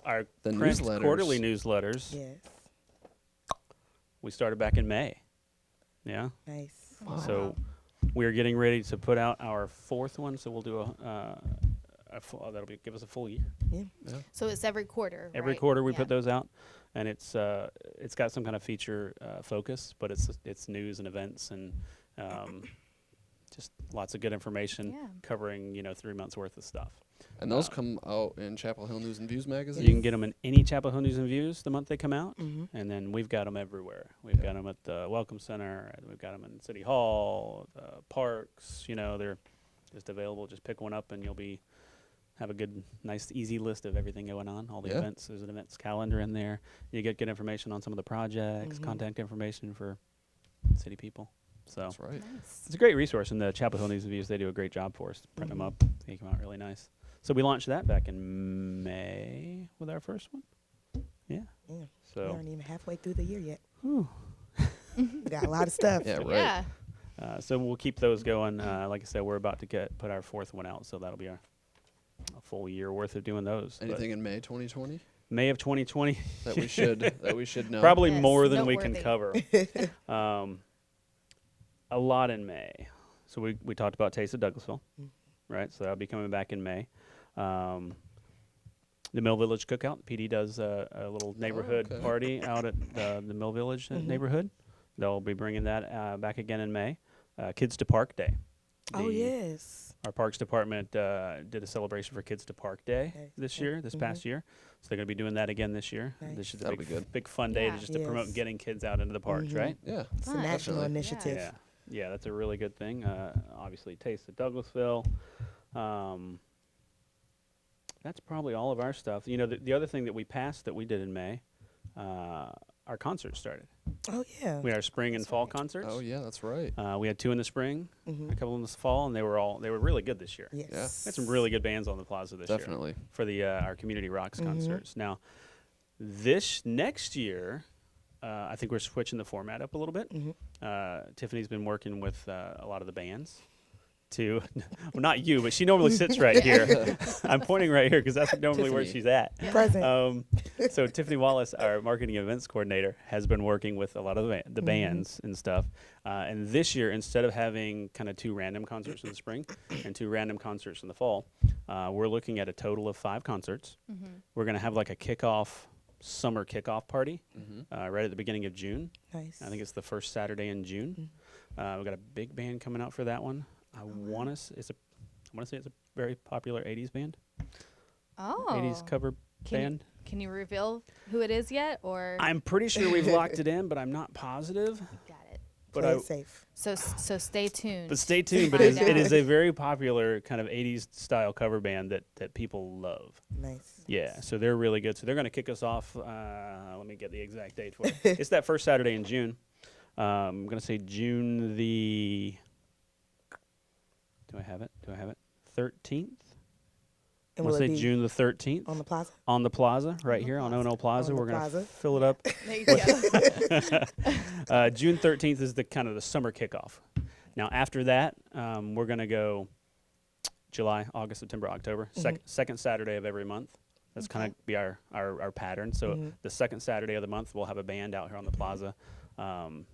Speaker 1: our
Speaker 3: The
Speaker 1: print
Speaker 3: newsletters.
Speaker 1: quarterly newsletters.
Speaker 2: Yes.
Speaker 1: We started back in May. Yeah.
Speaker 2: Nice.
Speaker 3: Wow.
Speaker 1: So we're getting ready to put out our fourth one. So we'll do that'll give us a full year.
Speaker 4: So it's every quarter.
Speaker 1: Every
Speaker 4: right?
Speaker 1: quarter we
Speaker 4: Yeah.
Speaker 1: put those out, and it's got some kind of feature focus, but it's news and events and just lots of good information
Speaker 4: Yeah.
Speaker 1: covering 3 months worth of stuff.
Speaker 3: and those come out in Chapel Hill News and Views magazine.
Speaker 1: You can get them in any Chapel Hill News and Views the month they come out,
Speaker 2: Mhm.
Speaker 1: and then we've got them everywhere. We've got them at the Welcome Center, and we've got them in City Hall, parks. They're just available. Just pick one up, and you'll have a good, nice, easy list of everything going on, all the
Speaker 3: Yeah.
Speaker 1: events. There's an events calendar in there. You get good information on some of the projects,
Speaker 2: Mhm.
Speaker 1: contact information for city people. So
Speaker 3: That's right.
Speaker 4: Nice.
Speaker 1: it's a great resource, and the Chapel Hill News and Views, they do a great job for us. Print them
Speaker 2: Mhm.
Speaker 1: up. They come out really nice. So we launched that back in May with our first one. Yeah.
Speaker 2: Yeah. We
Speaker 1: So
Speaker 2: aren't even halfway through the year yet.
Speaker 1: whew.
Speaker 2: We got a lot of stuff.
Speaker 3: Yeah, right.
Speaker 4: Yeah.
Speaker 1: So we'll keep those going. Like I said, we're about to put our fourth one out, so that'll be a full year worth of doing those. But
Speaker 3: Anything in May 2020
Speaker 1: May of 2020,
Speaker 3: that we should know?
Speaker 1: probably
Speaker 4: Yes,
Speaker 1: more than we can
Speaker 4: noteworthy.
Speaker 1: cover. A lot in May. So we talked about Taste of Douglasville, right? So that'll be coming back in May. The Mill Village Cookout. PD does a little neighborhood
Speaker 3: okay.
Speaker 1: party out at the Mill Village neighborhood. They'll be bringing that back again in May. Kids to Park Day.
Speaker 2: Oh,
Speaker 1: The-
Speaker 2: yes.
Speaker 1: Our Parks Department did a celebration for Kids to Park Day
Speaker 2: Okay.
Speaker 1: this year, this past year. So they're going to be doing that again this year.
Speaker 2: Nice.
Speaker 1: This is a
Speaker 3: That'll
Speaker 1: big,
Speaker 3: be good.
Speaker 1: big fun day
Speaker 4: Yeah.
Speaker 1: just to promote
Speaker 2: Yes.
Speaker 1: getting kids out into the parks,
Speaker 2: Mhm.
Speaker 1: right?
Speaker 3: Yeah.
Speaker 2: It's a
Speaker 4: Fun.
Speaker 2: national
Speaker 3: Definitely.
Speaker 2: initiative.
Speaker 1: Yeah. Yeah, that's a really good thing. Obviously, Taste of Douglasville. That's probably all of our stuff. The other thing that we passed that we did in May our concerts started.
Speaker 2: Oh yeah.
Speaker 1: We had our spring and fall concerts.
Speaker 3: Oh yeah, that's right.
Speaker 1: We had 2 in the spring,
Speaker 2: Mhm.
Speaker 1: a couple in the fall, and they were really good this year.
Speaker 2: Yes.
Speaker 3: Yeah.
Speaker 1: We had some really good bands on the plaza this year
Speaker 3: Definitely.
Speaker 1: for the our Community Rocks
Speaker 2: Mhm.
Speaker 1: concerts. Now, this next year, I think we're switching the format up a little bit.
Speaker 2: Mhm.
Speaker 1: Tiffany's been working with a lot of the bands to, well, not you, but she normally sits right here. I'm pointing right here because that's normally where
Speaker 3: Tiffany.
Speaker 1: she's at.
Speaker 2: Present.
Speaker 1: So Tiffany Wallace, our marketing events coordinator, has been working with a lot of the bands and stuff. And this year, instead of having kind of 2 random concerts in the spring and 2 random concerts in the fall, we're looking at a total of 5 concerts. We're going to have like a summer kickoff party right at the beginning of June.
Speaker 2: Nice.
Speaker 1: I think it's the first Saturday in June. We've got a big band coming out for that one. I want to say it's a very popular 80s band.
Speaker 4: Oh.
Speaker 1: 80s cover band.
Speaker 4: Can you reveal who it is yet, or?
Speaker 1: I'm pretty sure we've locked it in, but I'm not positive.
Speaker 4: Got it.
Speaker 1: But
Speaker 2: Play it safe.
Speaker 4: So stay tuned.
Speaker 1: But stay tuned. But
Speaker 4: Find
Speaker 1: it is
Speaker 4: out.
Speaker 1: a very popular kind of 80s style cover band that people love.
Speaker 2: Nice.
Speaker 1: Yeah, so they're really good. So they're going to kick us off. Let me get the exact date for it. It's that first Saturday in June. I'm going to say June the. Do I have it? 13th.
Speaker 2: And
Speaker 1: I'm
Speaker 2: will
Speaker 1: going
Speaker 2: it
Speaker 1: to
Speaker 2: be
Speaker 1: say June the 13th.
Speaker 2: on the plaza?
Speaker 1: On the plaza, right here on Ono Plaza.
Speaker 2: On the
Speaker 1: We're going to
Speaker 2: plaza.
Speaker 1: fill it up.
Speaker 4: There you go.
Speaker 1: June 13th is the kind of the summer kickoff. Now after that, we're going to go July, August, September, October. Second Saturday of every month. That's kind of be our pattern. So the second Saturday of the month, we'll have a band out here on the plaza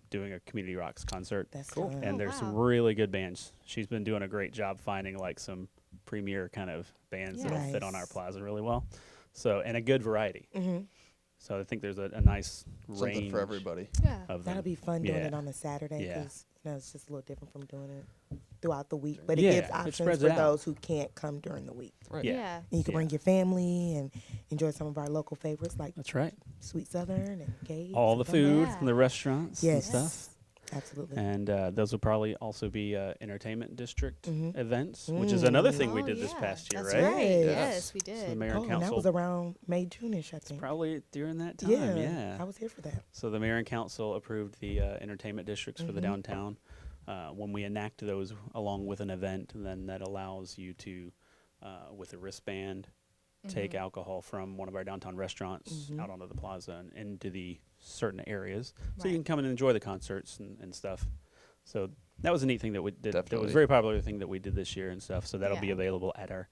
Speaker 1: doing a Community Rocks concert.
Speaker 2: That's
Speaker 3: Cool.
Speaker 2: fun.
Speaker 1: And there's some
Speaker 4: wow.
Speaker 1: really good bands. She's been doing a great job finding like some premier kind of bands that'll fit on our
Speaker 2: Nice.
Speaker 1: plaza really well. So, and a good variety.
Speaker 2: Mhm.
Speaker 1: So I think there's a nice
Speaker 3: Something
Speaker 1: range
Speaker 3: for everybody.
Speaker 4: Yeah.
Speaker 1: of
Speaker 2: That'll
Speaker 1: them.
Speaker 2: be fun doing
Speaker 1: Yeah.
Speaker 2: it on a Saturday
Speaker 1: Yeah.
Speaker 2: because it's just a little different from doing it throughout the week. But it
Speaker 1: Yeah,
Speaker 2: gives
Speaker 1: it
Speaker 2: options
Speaker 1: spreads
Speaker 2: for
Speaker 1: it out.
Speaker 2: those who can't come during the week.
Speaker 3: Right.
Speaker 1: Yeah.
Speaker 2: And you can
Speaker 1: Yeah.
Speaker 2: bring your family and enjoy some of our local favorites like
Speaker 1: That's right.
Speaker 2: Sweet Southern and Gabe's.
Speaker 1: All the
Speaker 2: and stuff like
Speaker 1: food
Speaker 4: Yeah.
Speaker 1: from the restaurants and
Speaker 2: Yes.
Speaker 1: stuff.
Speaker 2: Absolutely.
Speaker 1: And those will probably also be entertainment district
Speaker 2: Mhm.
Speaker 1: events, which is another thing we
Speaker 4: Oh,
Speaker 1: did this
Speaker 4: yeah.
Speaker 1: past year,
Speaker 4: That's
Speaker 1: right?
Speaker 2: right.
Speaker 4: Yes, we
Speaker 1: So the
Speaker 4: did.
Speaker 1: mayor
Speaker 2: Oh,
Speaker 1: and
Speaker 2: and that was
Speaker 1: council
Speaker 2: around May, June-ish, I think.
Speaker 1: probably during that time,
Speaker 2: Yeah, I was here for that.
Speaker 1: So the mayor and council approved the entertainment districts for the
Speaker 2: Mhm.
Speaker 1: downtown. When we enact those along with an event, then that allows you to, with a wristband, take alcohol from one of our downtown restaurants
Speaker 2: Mhm.
Speaker 1: out onto the plaza and into the certain areas. So you
Speaker 4: Right.
Speaker 1: can come and enjoy the concerts and stuff. So that was a neat thing that we did. That was
Speaker 3: Definitely.
Speaker 1: a very popular thing that we did this year and stuff. So that'll be
Speaker 4: Yeah.
Speaker 1: available at our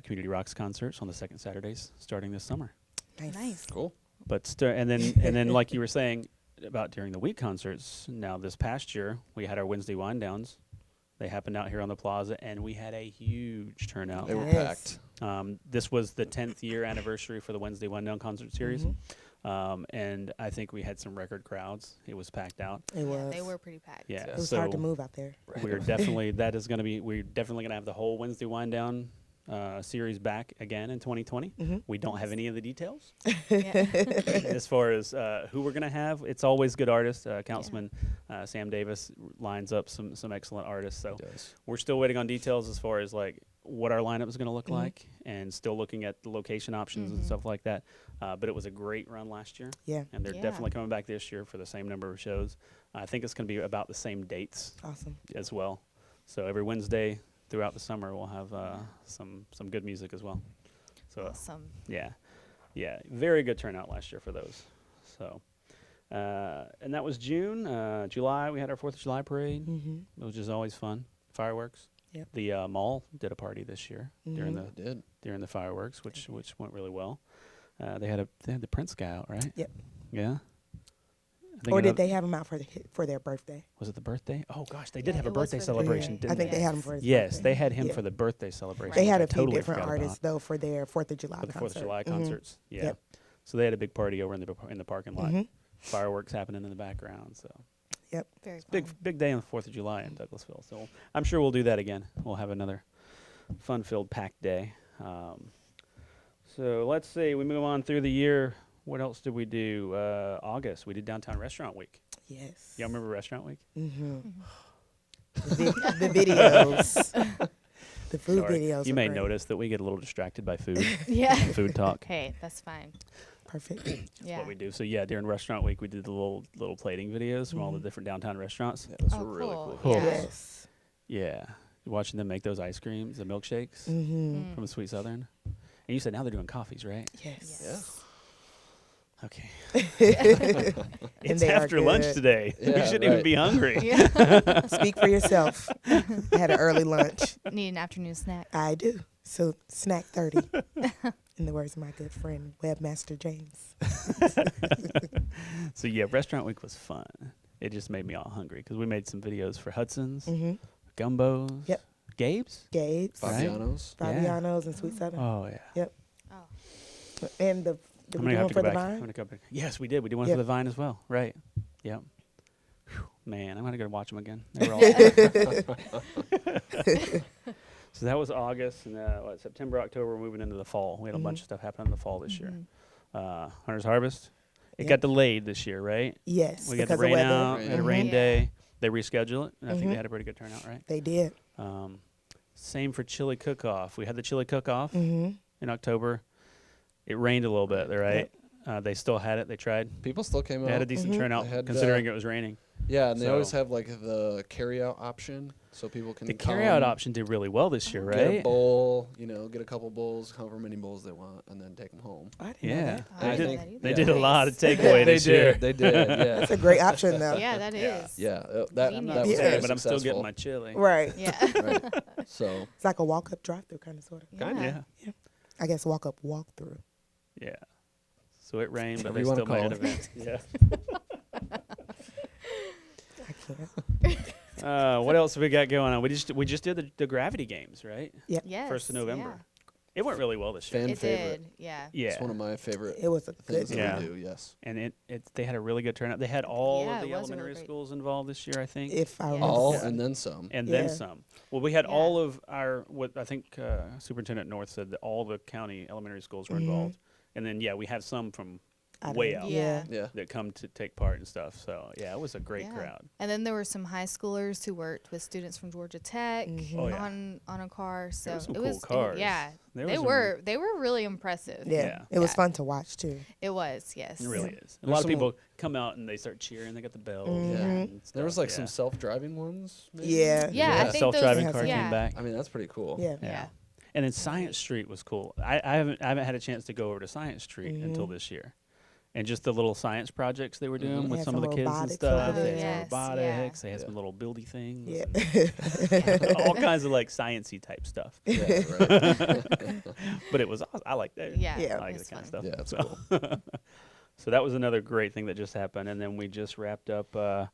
Speaker 1: Community Rocks concerts on the second Saturdays starting this summer.
Speaker 4: Nice.
Speaker 3: Cool.
Speaker 1: But and then like you were saying about during the week concerts. Now this past year we had our Wednesday wind downs. They happened out here on the plaza, and we had a huge turnout.
Speaker 3: They were
Speaker 2: Yes.
Speaker 3: packed.
Speaker 1: This was the 10th year anniversary for the Wednesday wind down concert series, and I think we had some record crowds. It was packed out.
Speaker 2: It
Speaker 4: Yeah,
Speaker 2: was.
Speaker 4: they were pretty packed.
Speaker 1: Yeah,
Speaker 2: It was
Speaker 1: so
Speaker 2: hard to move out there.
Speaker 1: we're definitely we're definitely gonna have the whole Wednesday wind down series back again in 2020.
Speaker 2: Mhm.
Speaker 1: We don't have any of the details
Speaker 4: Yeah.
Speaker 1: as far as who we're gonna have. It's always good artists. Councilman Sam Davis lines up some excellent artists. So
Speaker 3: Does.
Speaker 1: we're still waiting on details as far as like what our lineup is gonna look
Speaker 2: Mhm.
Speaker 1: like, and still looking at the location options and stuff like that. But it was a great run last year.
Speaker 2: Yeah.
Speaker 1: And they're
Speaker 4: Yeah.
Speaker 1: definitely coming back this year for the same number of shows. I think it's going to be about the same dates
Speaker 2: Awesome.
Speaker 1: as well. So every Wednesday throughout the summer, we'll have some good music as well. So
Speaker 4: Awesome.
Speaker 1: yeah, very good turnout last year for those. So and that was June. July, we had our 4th of July parade,
Speaker 2: Mhm.
Speaker 1: which is always fun. Fireworks.
Speaker 2: Yep.
Speaker 1: The mall did a party this year during
Speaker 2: Mhm.
Speaker 1: the
Speaker 3: They did.
Speaker 1: during the fireworks, which went really well. They had the Prince guy out, right?
Speaker 2: Yep.
Speaker 1: Yeah. I think
Speaker 2: Or did
Speaker 1: another-
Speaker 2: they have them out for their birthday?
Speaker 1: Was it the birthday? Oh gosh, they did
Speaker 4: Yeah,
Speaker 1: have a
Speaker 4: it was
Speaker 1: birthday
Speaker 4: for the
Speaker 1: celebration,
Speaker 4: birthday.
Speaker 2: I
Speaker 1: didn't
Speaker 2: think
Speaker 1: they?
Speaker 2: they had them for his
Speaker 1: Yes,
Speaker 2: birthday.
Speaker 1: they had him
Speaker 2: Yeah.
Speaker 1: for the birthday celebration.
Speaker 2: They
Speaker 1: which
Speaker 2: had
Speaker 1: I
Speaker 2: a few
Speaker 1: totally
Speaker 2: different
Speaker 1: forgot
Speaker 2: artists
Speaker 1: about,
Speaker 2: though for their 4th of July
Speaker 1: for the 4th of July
Speaker 2: concert.
Speaker 1: concerts. Yeah.
Speaker 2: Yep.
Speaker 1: So they had a big party over in the parking lot.
Speaker 2: Mhm.
Speaker 1: Fireworks happening in the background. So
Speaker 2: Yep.
Speaker 4: Very
Speaker 1: big
Speaker 4: fun.
Speaker 1: big day on the 4th of July in Douglasville. So I'm sure we'll do that again. We'll have another fun-filled packed day. So let's see. We move on through the year. What else did we do? August, we did Downtown Restaurant Week.
Speaker 2: Yes.
Speaker 1: Y'all remember Restaurant Week?
Speaker 2: Mhm. The videos. The food
Speaker 1: Sorry.
Speaker 2: videos.
Speaker 1: You
Speaker 2: were
Speaker 1: may
Speaker 2: great.
Speaker 1: notice that we get a little distracted by food
Speaker 4: Yeah.
Speaker 1: and food talk.
Speaker 4: Hey, that's fine.
Speaker 2: Perfect.
Speaker 4: Yeah.
Speaker 1: what we do. So yeah, during restaurant week, we did the little plating videos from all the different downtown restaurants.
Speaker 3: Yeah, those
Speaker 4: Oh,
Speaker 3: were really
Speaker 4: cool.
Speaker 3: cool.
Speaker 1: Yeah.
Speaker 2: Yes.
Speaker 1: Yeah, watching them make those ice creams, the milkshakes
Speaker 2: Mm-hmm.
Speaker 1: from the Sweet Southern. And you said now they're doing coffees, right?
Speaker 2: Yes.
Speaker 4: Yes.
Speaker 1: Okay.
Speaker 2: And
Speaker 1: It's
Speaker 2: they are
Speaker 1: after lunch
Speaker 2: good.
Speaker 1: today. we
Speaker 3: Yeah,
Speaker 1: shouldn't even
Speaker 3: right.
Speaker 1: be hungry.
Speaker 4: Yeah.
Speaker 2: Speak for yourself. I had an early lunch.
Speaker 4: Need an afternoon snack.
Speaker 2: I do. So snack 30. In the words of my good friend, Webmaster James.
Speaker 1: So yeah, restaurant week was fun. It just made me all hungry because we made some videos for Hudson's,
Speaker 2: Mm-hmm.
Speaker 1: Gumbos,
Speaker 2: Yep.
Speaker 1: Gabe's.
Speaker 2: Gabe's,
Speaker 1: Right.
Speaker 3: Fabiano's.
Speaker 1: Yeah.
Speaker 2: Fabiano's, and Sweet Southern.
Speaker 1: Oh yeah.
Speaker 4: Oh.
Speaker 2: And the did
Speaker 1: I'm
Speaker 2: we
Speaker 1: gonna
Speaker 2: do
Speaker 1: have
Speaker 2: one
Speaker 1: to
Speaker 2: for
Speaker 1: go
Speaker 2: the
Speaker 1: back. I'm
Speaker 2: vine?
Speaker 1: gonna go back. Yes, we did. We did one
Speaker 2: Yep.
Speaker 1: for the Vine as well. Right. Yep. Whew, man, I'm gonna go watch them again. They were all. So that was August, and September, October, we're moving into the fall. We had a bunch of stuff happen in the fall this year. Hunter's Harvest. It
Speaker 2: Yep.
Speaker 1: got delayed this year, right?
Speaker 2: Yes,
Speaker 1: We got the
Speaker 2: because of
Speaker 1: rain
Speaker 2: weather.
Speaker 1: out. We had a rain
Speaker 4: Yeah.
Speaker 1: day. They rescheduled it, and I think
Speaker 2: Mhm.
Speaker 1: they had a pretty good turnout, right?
Speaker 2: They did.
Speaker 1: Same for chili cook-off. We had the chili cook-off
Speaker 2: Mm-hmm.
Speaker 1: in October. It rained a little bit, right? They still had it. They tried.
Speaker 3: People still came
Speaker 1: They had a
Speaker 3: out.
Speaker 1: decent
Speaker 2: Mhm.
Speaker 1: turnout,
Speaker 3: They had,
Speaker 1: considering it was raining.
Speaker 3: Yeah, and they always
Speaker 1: So-
Speaker 3: have like the carry-out option, so people can
Speaker 1: The
Speaker 3: come,
Speaker 1: carry-out option did really well this year,
Speaker 3: get a
Speaker 1: right?
Speaker 3: bowl, get a couple bowls, however many bowls they want, and then take them home.
Speaker 2: I didn't know
Speaker 1: Yeah,
Speaker 2: that.
Speaker 4: I
Speaker 1: they
Speaker 3: I
Speaker 1: did.
Speaker 3: think-
Speaker 4: think
Speaker 1: They
Speaker 3: yeah.
Speaker 1: did a lot of takeaway
Speaker 3: They
Speaker 1: this year.
Speaker 3: did. They did. Yeah.
Speaker 2: That's a great option, though.
Speaker 4: Yeah, that
Speaker 1: Yeah.
Speaker 4: is.
Speaker 3: Yeah. That
Speaker 1: I'm
Speaker 4: Convenient.
Speaker 1: not
Speaker 3: that was
Speaker 2: Yeah.
Speaker 1: saying,
Speaker 3: very
Speaker 1: but I'm still getting
Speaker 3: successful.
Speaker 1: my chili.
Speaker 2: Right.
Speaker 4: Yeah.
Speaker 3: Right. So
Speaker 2: It's like a walk-up drive-through kind of sort of.
Speaker 1: Yeah.
Speaker 2: I guess walk-up walk-through.
Speaker 1: Yeah. So it rained, but
Speaker 3: Whatever
Speaker 1: they
Speaker 3: you wanna
Speaker 1: still made
Speaker 3: call
Speaker 1: an event. Yeah.
Speaker 2: I can't.
Speaker 1: What else have we got going on? We just did the gravity games, right?
Speaker 2: Yep.
Speaker 4: Yes.
Speaker 1: 1st of November. It went really well this year.
Speaker 3: Fan
Speaker 4: It
Speaker 3: favorite.
Speaker 4: did. Yeah.
Speaker 1: Yeah.
Speaker 3: It's one of my favorite
Speaker 2: It was a good
Speaker 3: things
Speaker 1: Yeah.
Speaker 3: that we do. Yes.
Speaker 1: And they had a really good turnout. They had all
Speaker 4: Yeah,
Speaker 1: of
Speaker 4: it
Speaker 1: the
Speaker 4: was really
Speaker 1: elementary
Speaker 4: great.
Speaker 1: schools involved this year, I think.
Speaker 2: If I
Speaker 4: Yeah.
Speaker 2: remember.
Speaker 3: All
Speaker 1: Yeah.
Speaker 3: and then some.
Speaker 1: And
Speaker 2: Yeah.
Speaker 1: then some. Well, we had
Speaker 4: Yeah.
Speaker 1: all of our, what I think Superintendent North said that all the county elementary schools were involved. And then, yeah, we have some from
Speaker 2: Out
Speaker 1: way
Speaker 2: of-
Speaker 1: out
Speaker 2: Yeah.
Speaker 3: Yeah.
Speaker 1: that come to take part and stuff. So, yeah, it was a great
Speaker 4: Yeah.
Speaker 1: crowd.
Speaker 4: And then there were some high schoolers who worked with students from Georgia Tech
Speaker 1: Oh, yeah.
Speaker 4: on a car. So
Speaker 1: There were some
Speaker 4: it
Speaker 1: cool
Speaker 4: was
Speaker 1: cars.
Speaker 4: yeah.
Speaker 1: There
Speaker 4: They
Speaker 1: was
Speaker 4: were really impressive.
Speaker 2: Yeah.
Speaker 1: Yeah.
Speaker 2: It was
Speaker 4: Yeah.
Speaker 2: fun to watch, too.
Speaker 4: It was, yes.
Speaker 1: It really is. A
Speaker 3: There's
Speaker 1: lot of
Speaker 3: some-
Speaker 1: people come out and they start cheering. They got the bells.
Speaker 2: Mhm.
Speaker 1: And
Speaker 3: There was
Speaker 1: stuff,
Speaker 3: like some self-driving ones. Maybe?
Speaker 2: Yeah.
Speaker 4: Yeah, I think
Speaker 1: self-driving
Speaker 2: those-
Speaker 1: car
Speaker 4: yeah.
Speaker 1: came back.
Speaker 3: I mean, that's pretty cool.
Speaker 2: Yeah.
Speaker 4: Yeah.
Speaker 1: And then Science Street was cool. I haven't had a chance to go over to Science Street until this year. And just the little science projects they were doing
Speaker 3: Mhm.
Speaker 1: with
Speaker 2: They had
Speaker 1: some of the
Speaker 2: some
Speaker 1: kids and
Speaker 2: robotics
Speaker 1: stuff.
Speaker 2: over
Speaker 1: They
Speaker 2: there.
Speaker 1: had some
Speaker 4: Yes,
Speaker 1: robotics.
Speaker 4: yeah.
Speaker 1: They had some
Speaker 3: Yeah.
Speaker 1: little buildy things.
Speaker 2: Yeah.
Speaker 1: and all kinds of like sciencey type stuff.
Speaker 3: Yeah, right.
Speaker 1: But it was awesome. I like that.
Speaker 4: Yeah.
Speaker 2: Yeah.
Speaker 1: I like
Speaker 4: It's
Speaker 1: that kind of
Speaker 4: fun.
Speaker 1: stuff.
Speaker 3: Yeah, it's
Speaker 1: So-
Speaker 3: cool.
Speaker 1: So that was another great thing that just happened. And then we just wrapped up our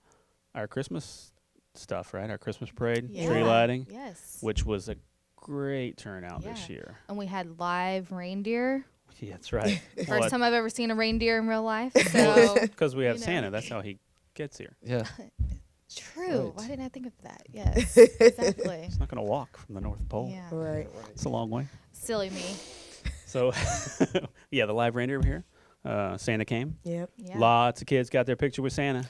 Speaker 1: Christmas stuff, right? Our Christmas parade,
Speaker 4: Yeah.
Speaker 1: tree lighting,
Speaker 4: Yes.
Speaker 1: which was a great turnout this
Speaker 4: Yeah.
Speaker 1: year.
Speaker 4: And we had live reindeer.
Speaker 1: Yeah, that's right.
Speaker 4: First time I've ever seen a reindeer in real life. So
Speaker 1: Because we have
Speaker 4: you know.
Speaker 1: Santa. That's how he gets here.
Speaker 3: Yeah.
Speaker 4: true.
Speaker 3: Right.
Speaker 4: Why didn't I think of that? Yes. Exactly.
Speaker 1: He's not going to walk from the North Pole.
Speaker 4: Yeah.
Speaker 2: Right.
Speaker 1: It's a long way.
Speaker 4: Silly me.
Speaker 1: So, yeah, the live reindeer over here. Santa came.
Speaker 2: Yep.
Speaker 4: Yeah.
Speaker 1: Lots of kids got their picture with Santa.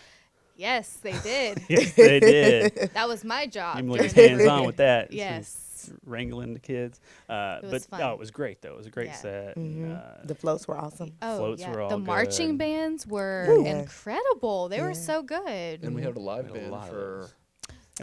Speaker 4: Yes, they did.
Speaker 1: Yes, they did.
Speaker 4: That was my job.
Speaker 1: Even was
Speaker 4: during
Speaker 1: hands on with that.
Speaker 4: Yes.
Speaker 1: Wrangling the kids.
Speaker 4: was
Speaker 1: But
Speaker 4: fun.
Speaker 1: no, it was great though. It was a great
Speaker 4: Yeah.
Speaker 1: set.
Speaker 2: The floats were awesome.
Speaker 4: Oh,
Speaker 1: floats
Speaker 4: yeah.
Speaker 1: were all
Speaker 4: the marching
Speaker 1: good.
Speaker 4: bands were
Speaker 2: Ooh. Yeah.
Speaker 4: incredible. They were
Speaker 2: Yeah.
Speaker 4: so good.
Speaker 3: And we had a live
Speaker 1: We had a
Speaker 3: band
Speaker 1: lot of
Speaker 3: for
Speaker 1: those.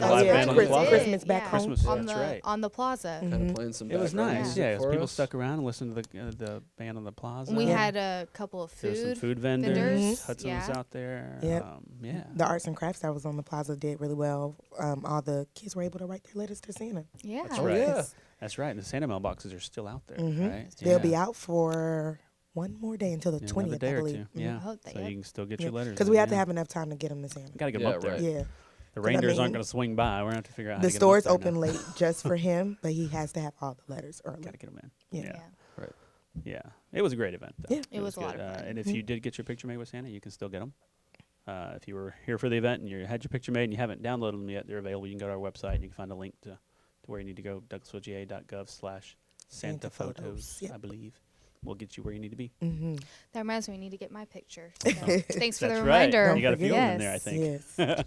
Speaker 2: Oh,
Speaker 1: A live
Speaker 2: yeah,
Speaker 1: band on the
Speaker 2: Christmas-
Speaker 1: plaza.
Speaker 2: Christmas back home.
Speaker 1: Christmas,
Speaker 4: on
Speaker 1: that's
Speaker 4: the
Speaker 1: right.
Speaker 4: on the plaza.
Speaker 3: kind of playing some
Speaker 1: It was
Speaker 3: background
Speaker 1: nice.
Speaker 3: music
Speaker 1: Yeah, 'cause
Speaker 3: for
Speaker 1: people
Speaker 3: us.
Speaker 1: stuck around and listened to the band on the plaza.
Speaker 4: We
Speaker 2: Yeah.
Speaker 4: had a couple of
Speaker 1: There was some
Speaker 4: food.
Speaker 1: food vendors.
Speaker 4: vendors,
Speaker 1: Hudson was
Speaker 4: yeah.
Speaker 1: out there.
Speaker 2: Yep.
Speaker 1: Yeah.
Speaker 2: The arts and crafts that was on the plaza did really well. All the kids were able to write their letters to Santa.
Speaker 4: Yeah.
Speaker 1: That's
Speaker 3: Oh,
Speaker 1: right.
Speaker 3: yeah.
Speaker 1: That's right. And the Santa mailboxes are still out there,
Speaker 2: Mhm.
Speaker 1: right?
Speaker 2: They'll
Speaker 1: Yeah.
Speaker 2: be out for one more day until the
Speaker 1: In
Speaker 2: 20th,
Speaker 1: another day
Speaker 2: I
Speaker 1: or
Speaker 2: believe.
Speaker 1: two. Yeah.
Speaker 4: Oh,
Speaker 1: So
Speaker 4: yep.
Speaker 1: you can still get your letters.
Speaker 2: Because
Speaker 1: in,
Speaker 2: we have to
Speaker 1: yeah.
Speaker 2: have enough time to get them to Santa.
Speaker 1: Got to get them
Speaker 3: Yeah,
Speaker 1: up there.
Speaker 3: right.
Speaker 2: Yeah.
Speaker 1: The
Speaker 2: 'Cause I
Speaker 1: reindeers aren't
Speaker 2: mean,
Speaker 1: going to swing by. We're going to have to figure out how
Speaker 2: The
Speaker 1: to get 'em up
Speaker 2: store's
Speaker 1: there
Speaker 2: open
Speaker 1: now.
Speaker 2: late just for him, but he has to have all the letters early.
Speaker 1: Got to get them in.
Speaker 2: Yeah.
Speaker 1: Yeah. Yeah. It was a great event, though.
Speaker 2: Yeah.
Speaker 4: It was a lot
Speaker 1: good.
Speaker 4: of fun.
Speaker 1: And if you did get your picture made with Santa, you can still get them. If you were here for the event and you had your picture made and you haven't downloaded them yet, they're available. You can go to our website and you can find a link to where you need to go, douglasvillega.gov/Santa
Speaker 2: photos.
Speaker 1: photos,
Speaker 2: Yep.
Speaker 1: I believe. We'll get you where you need to be.
Speaker 2: Mm-hmm.
Speaker 4: That reminds me, I need to get my picture. So thanks for the
Speaker 1: That's
Speaker 4: reminder.
Speaker 1: right. You got a few of them
Speaker 4: yes.
Speaker 1: in there, I think.
Speaker 2: Yes.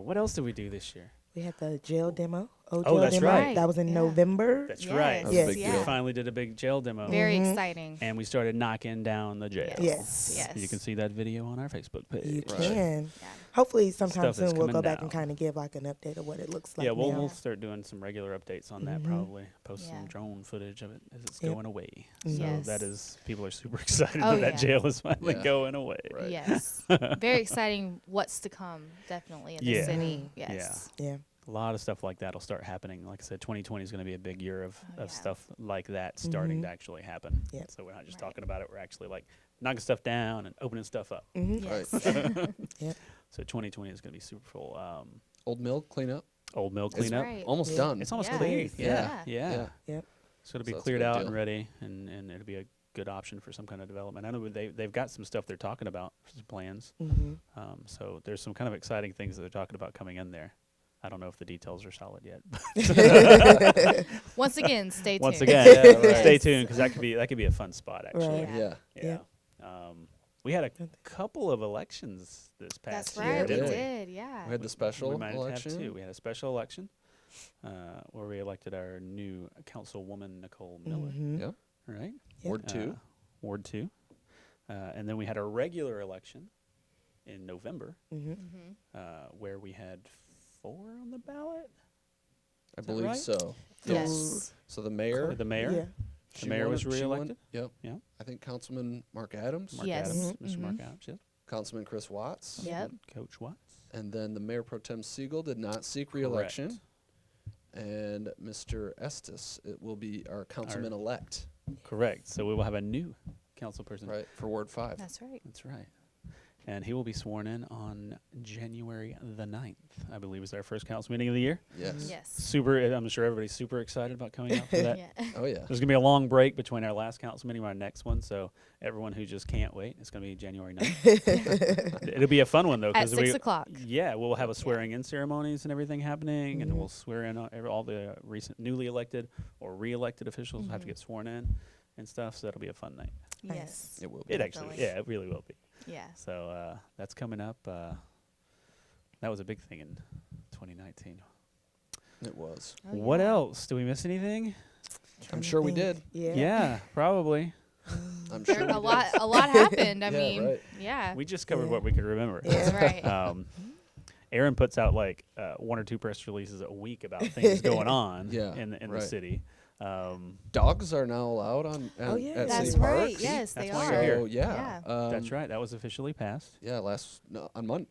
Speaker 1: What else did we do this year?
Speaker 2: We had the jail demo old
Speaker 1: Oh,
Speaker 2: jail
Speaker 1: that's
Speaker 2: demo.
Speaker 1: right.
Speaker 2: That was in
Speaker 4: Yeah.
Speaker 2: November.
Speaker 1: That's
Speaker 4: Yes.
Speaker 1: right.
Speaker 3: That was a
Speaker 2: Yes.
Speaker 3: big
Speaker 1: We
Speaker 3: deal.
Speaker 1: finally did a big jail demo.
Speaker 4: Very
Speaker 2: Mhm.
Speaker 4: exciting.
Speaker 1: And we started knocking down the jail.
Speaker 2: Yes.
Speaker 4: Yes.
Speaker 1: You can see that video on our Facebook page.
Speaker 2: You
Speaker 3: Right.
Speaker 2: can.
Speaker 4: Yeah.
Speaker 2: Hopefully, sometime
Speaker 1: Stuff is
Speaker 2: soon we'll
Speaker 1: coming
Speaker 2: go back
Speaker 1: down.
Speaker 2: and kind of give like an update of what it looks like
Speaker 1: Yeah, we'll
Speaker 2: now.
Speaker 1: start doing some regular updates on that
Speaker 2: Mhm.
Speaker 1: probably. Post some
Speaker 4: Yeah.
Speaker 1: drone footage of it as it's
Speaker 2: Yep.
Speaker 1: going away.
Speaker 2: Mhm.
Speaker 1: So
Speaker 4: Yes.
Speaker 1: that is, people are super excited
Speaker 4: Oh,
Speaker 1: that that
Speaker 4: yeah.
Speaker 1: jail is finally
Speaker 3: Yeah.
Speaker 1: going away.
Speaker 3: Right.
Speaker 4: Yes. Very exciting what's to come, definitely, in the
Speaker 1: Yeah.
Speaker 4: city.
Speaker 1: Yeah.
Speaker 4: Yes.
Speaker 2: Yeah.
Speaker 1: A lot of stuff like that will start happening. Like I said, 2020 is going to be a big year of
Speaker 4: Oh, yeah.
Speaker 1: stuff like that starting
Speaker 2: Mhm.
Speaker 1: to actually happen.
Speaker 2: Yep.
Speaker 1: So we're not just
Speaker 4: Right.
Speaker 1: talking about it. We're actually like knocking stuff down and opening stuff up.
Speaker 2: Hmm
Speaker 4: Yes.
Speaker 2: Yep.
Speaker 1: So 2020 is going to be super full.
Speaker 3: Old mill cleanup.
Speaker 1: Old mill
Speaker 3: It's
Speaker 1: cleanup.
Speaker 4: Right.
Speaker 3: Almost
Speaker 2: Yeah.
Speaker 3: done.
Speaker 1: It's almost
Speaker 4: Yeah.
Speaker 1: clean.
Speaker 3: Yeah.
Speaker 1: Yeah.
Speaker 2: Yep.
Speaker 1: So it'll be
Speaker 3: So that's a
Speaker 1: cleared
Speaker 3: big
Speaker 1: out
Speaker 3: deal.
Speaker 1: and ready, and it'll be a good option for some kind of development. I know they've got some stuff they're talking about, some plans.
Speaker 2: Hmm
Speaker 1: So there's some kind of exciting things that they're talking about coming in there. I don't know if the details are solid yet.
Speaker 4: Once again, stay tuned.
Speaker 1: Once again,
Speaker 3: Yeah, right.
Speaker 1: stay tuned because that could be a fun spot actually.
Speaker 2: Right.
Speaker 4: Yeah.
Speaker 3: Yeah.
Speaker 1: Yeah. We had a couple of elections this past
Speaker 4: That's
Speaker 1: year.
Speaker 4: right. We
Speaker 3: Yeah.
Speaker 4: did. Yeah.
Speaker 3: We had the special
Speaker 1: we might
Speaker 3: election.
Speaker 1: have two. We had a special election where we elected our new councilwoman Nicole Miller.
Speaker 2: hmm
Speaker 3: Yep.
Speaker 1: Right.
Speaker 2: Yep.
Speaker 3: Ward 2.
Speaker 1: Ward 2. And then we had a regular election in November
Speaker 2: hmm
Speaker 1: where we had 4 on the ballot.
Speaker 3: I
Speaker 1: Is that
Speaker 3: believe
Speaker 1: right?
Speaker 3: so.
Speaker 4: Yes.
Speaker 3: So the mayor.
Speaker 1: The mayor.
Speaker 2: Yeah.
Speaker 3: she
Speaker 1: The mayor
Speaker 3: won
Speaker 1: was
Speaker 3: it- she won-
Speaker 1: reelected?
Speaker 3: Yep.
Speaker 1: Yeah.
Speaker 3: I think Councilman Mark Adams,
Speaker 1: Mark
Speaker 4: Yes.
Speaker 1: Adams.
Speaker 2: Mhm.
Speaker 1: Mr. Mark
Speaker 4: Mhm.
Speaker 1: Adams, yes.
Speaker 3: Councilman Chris Watts,
Speaker 4: Yep.
Speaker 1: Coach Watts.
Speaker 3: and then the mayor pro tem Siegel did not seek reelection, and Mr. Estes it will be our councilman elect,
Speaker 1: Correct. So we will have a new council person.
Speaker 3: right, for Ward 5.
Speaker 4: That's right.
Speaker 1: That's right. And he will be sworn in on January the 9th, I believe is our first council meeting of the year.
Speaker 3: Yes.
Speaker 4: Yes.
Speaker 1: Super, I'm sure everybody's super excited about coming out for that.
Speaker 4: Yeah.
Speaker 3: Oh yeah.
Speaker 1: There's going to be a long break between our last council meeting and our next one, so everyone who just can't wait, it's going to be January 9th. It'll be a fun one, though.
Speaker 4: At
Speaker 1: 'cause
Speaker 4: 6 o'clock.
Speaker 1: Yeah, we'll have a swearing-in ceremonies and everything happening, and
Speaker 2: Mhm.
Speaker 1: we'll swear in all the recent newly elected or re-elected officials have to
Speaker 4: Mhm.
Speaker 1: get sworn in and stuff, so that'll be a fun night.
Speaker 2: Nice.
Speaker 4: Yes.
Speaker 3: It will be.
Speaker 1: It actually,
Speaker 4: Definitely.
Speaker 1: yeah, it really will be.
Speaker 4: Yeah.
Speaker 1: So that's coming up. That was a big thing in 2019.
Speaker 3: It was.
Speaker 4: Oh,
Speaker 1: What
Speaker 4: yeah.
Speaker 1: else? Do we miss anything?
Speaker 3: I'm sure we did.
Speaker 2: Yeah.
Speaker 1: Yeah, probably.
Speaker 3: I'm
Speaker 4: There-
Speaker 3: sure we
Speaker 4: a
Speaker 3: did.
Speaker 4: lot happened. I
Speaker 3: Yeah,
Speaker 4: mean,
Speaker 3: right.
Speaker 4: yeah.
Speaker 1: We just covered
Speaker 2: Yeah.
Speaker 1: what we could remember.
Speaker 4: That's right.
Speaker 1: Aaron puts out like 1 or 2 press releases a week about things going on
Speaker 3: Yeah,
Speaker 1: in the
Speaker 3: right.
Speaker 1: city.
Speaker 3: Dogs are now allowed on
Speaker 2: Oh, yeah.
Speaker 3: at
Speaker 4: That's
Speaker 3: city
Speaker 4: right.
Speaker 3: parks.
Speaker 4: Yes,
Speaker 1: That's
Speaker 4: they
Speaker 1: why
Speaker 4: are.
Speaker 1: you're here.
Speaker 3: So yeah,
Speaker 1: That's right. That was officially passed.
Speaker 3: Yeah, on Monday,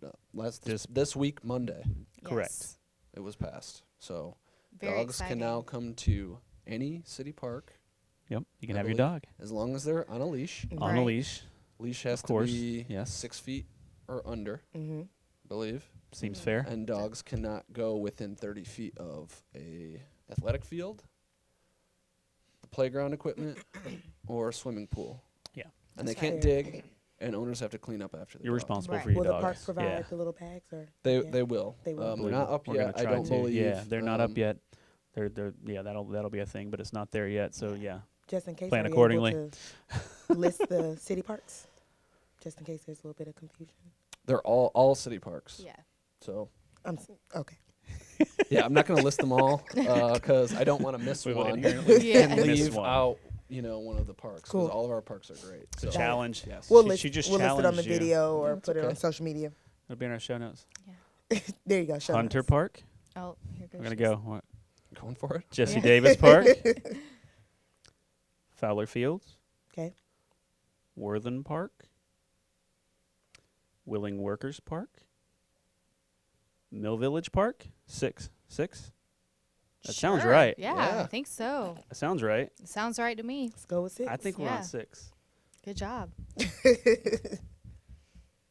Speaker 1: This-
Speaker 3: this week Monday,
Speaker 1: Correct.
Speaker 4: Yes.
Speaker 3: it was passed. So
Speaker 4: Very
Speaker 3: dogs
Speaker 4: exciting.
Speaker 3: can now come to any city park
Speaker 1: Yep. You can
Speaker 3: I
Speaker 1: have your
Speaker 3: believe-
Speaker 1: dog
Speaker 3: as long as they're on a leash.
Speaker 1: on a
Speaker 4: Right.
Speaker 1: leash.
Speaker 3: Leash has
Speaker 1: Of course,
Speaker 3: to be
Speaker 1: yes.
Speaker 3: 6 feet or under,
Speaker 2: hmm
Speaker 3: I believe.
Speaker 1: Seems
Speaker 4: Mhm.
Speaker 1: fair.
Speaker 3: And dogs cannot go within 30 feet of a athletic field, the playground equipment, or a swimming pool.
Speaker 1: Yeah.
Speaker 3: And they
Speaker 4: That's
Speaker 3: can't
Speaker 2: right.
Speaker 3: dig, and owners have to clean up after the
Speaker 1: You're
Speaker 3: dog.
Speaker 1: responsible
Speaker 4: Right.
Speaker 1: for your
Speaker 2: Will the
Speaker 1: dogs.
Speaker 2: parks provide
Speaker 1: yeah.
Speaker 2: like the little bags or?
Speaker 3: They
Speaker 2: yeah.
Speaker 3: they will.
Speaker 2: They will.
Speaker 3: They're not up
Speaker 1: We're
Speaker 3: yet.
Speaker 1: gonna
Speaker 3: I
Speaker 1: try
Speaker 3: don't
Speaker 1: to.
Speaker 3: believe.
Speaker 1: Yeah, they're not up
Speaker 3: um,
Speaker 1: yet. They're yeah. That'll be a thing, but it's not there yet. So yeah.
Speaker 2: Just in case.
Speaker 1: Plan
Speaker 2: are you
Speaker 1: accordingly.
Speaker 2: able to list the city parks, just in case there's a little bit of confusion.
Speaker 3: They're all city parks.
Speaker 4: Yeah.
Speaker 3: So
Speaker 2: Okay.
Speaker 3: yeah, I'm not going to list them all because I don't want to miss
Speaker 1: We would
Speaker 3: one
Speaker 1: inherently
Speaker 4: Yeah.
Speaker 3: and
Speaker 1: miss
Speaker 3: leave
Speaker 1: one.
Speaker 3: out one of the parks because
Speaker 2: Cool.
Speaker 3: all of our parks are great.
Speaker 1: The
Speaker 3: So
Speaker 1: challenge. Yes.
Speaker 2: We'll
Speaker 1: she,
Speaker 2: list.
Speaker 1: she just
Speaker 2: We'll list it on the
Speaker 1: challenged you.
Speaker 2: video or
Speaker 3: That's
Speaker 2: put it on
Speaker 3: okay.
Speaker 2: social media.
Speaker 1: It'll be in our show notes.
Speaker 2: There you go. Show
Speaker 1: Hunter
Speaker 2: notes.
Speaker 1: Park.
Speaker 4: Oh, here goes.
Speaker 1: We're gonna
Speaker 4: Jess.
Speaker 1: go. What?
Speaker 3: going for it.
Speaker 1: Jesse
Speaker 4: Yeah.
Speaker 1: Davis Park. Fowler Fields.
Speaker 2: Okay.
Speaker 1: Worthen Park. Willing Workers Park. Mill Village Park. 6. That sounds
Speaker 4: Sure.
Speaker 1: right.
Speaker 4: Yeah,
Speaker 3: Yeah.
Speaker 4: I think so.
Speaker 1: That sounds right.
Speaker 4: It sounds right to me.
Speaker 2: Let's go with 6.
Speaker 1: I think we're
Speaker 4: Yeah.
Speaker 1: on 6.
Speaker 4: Good job.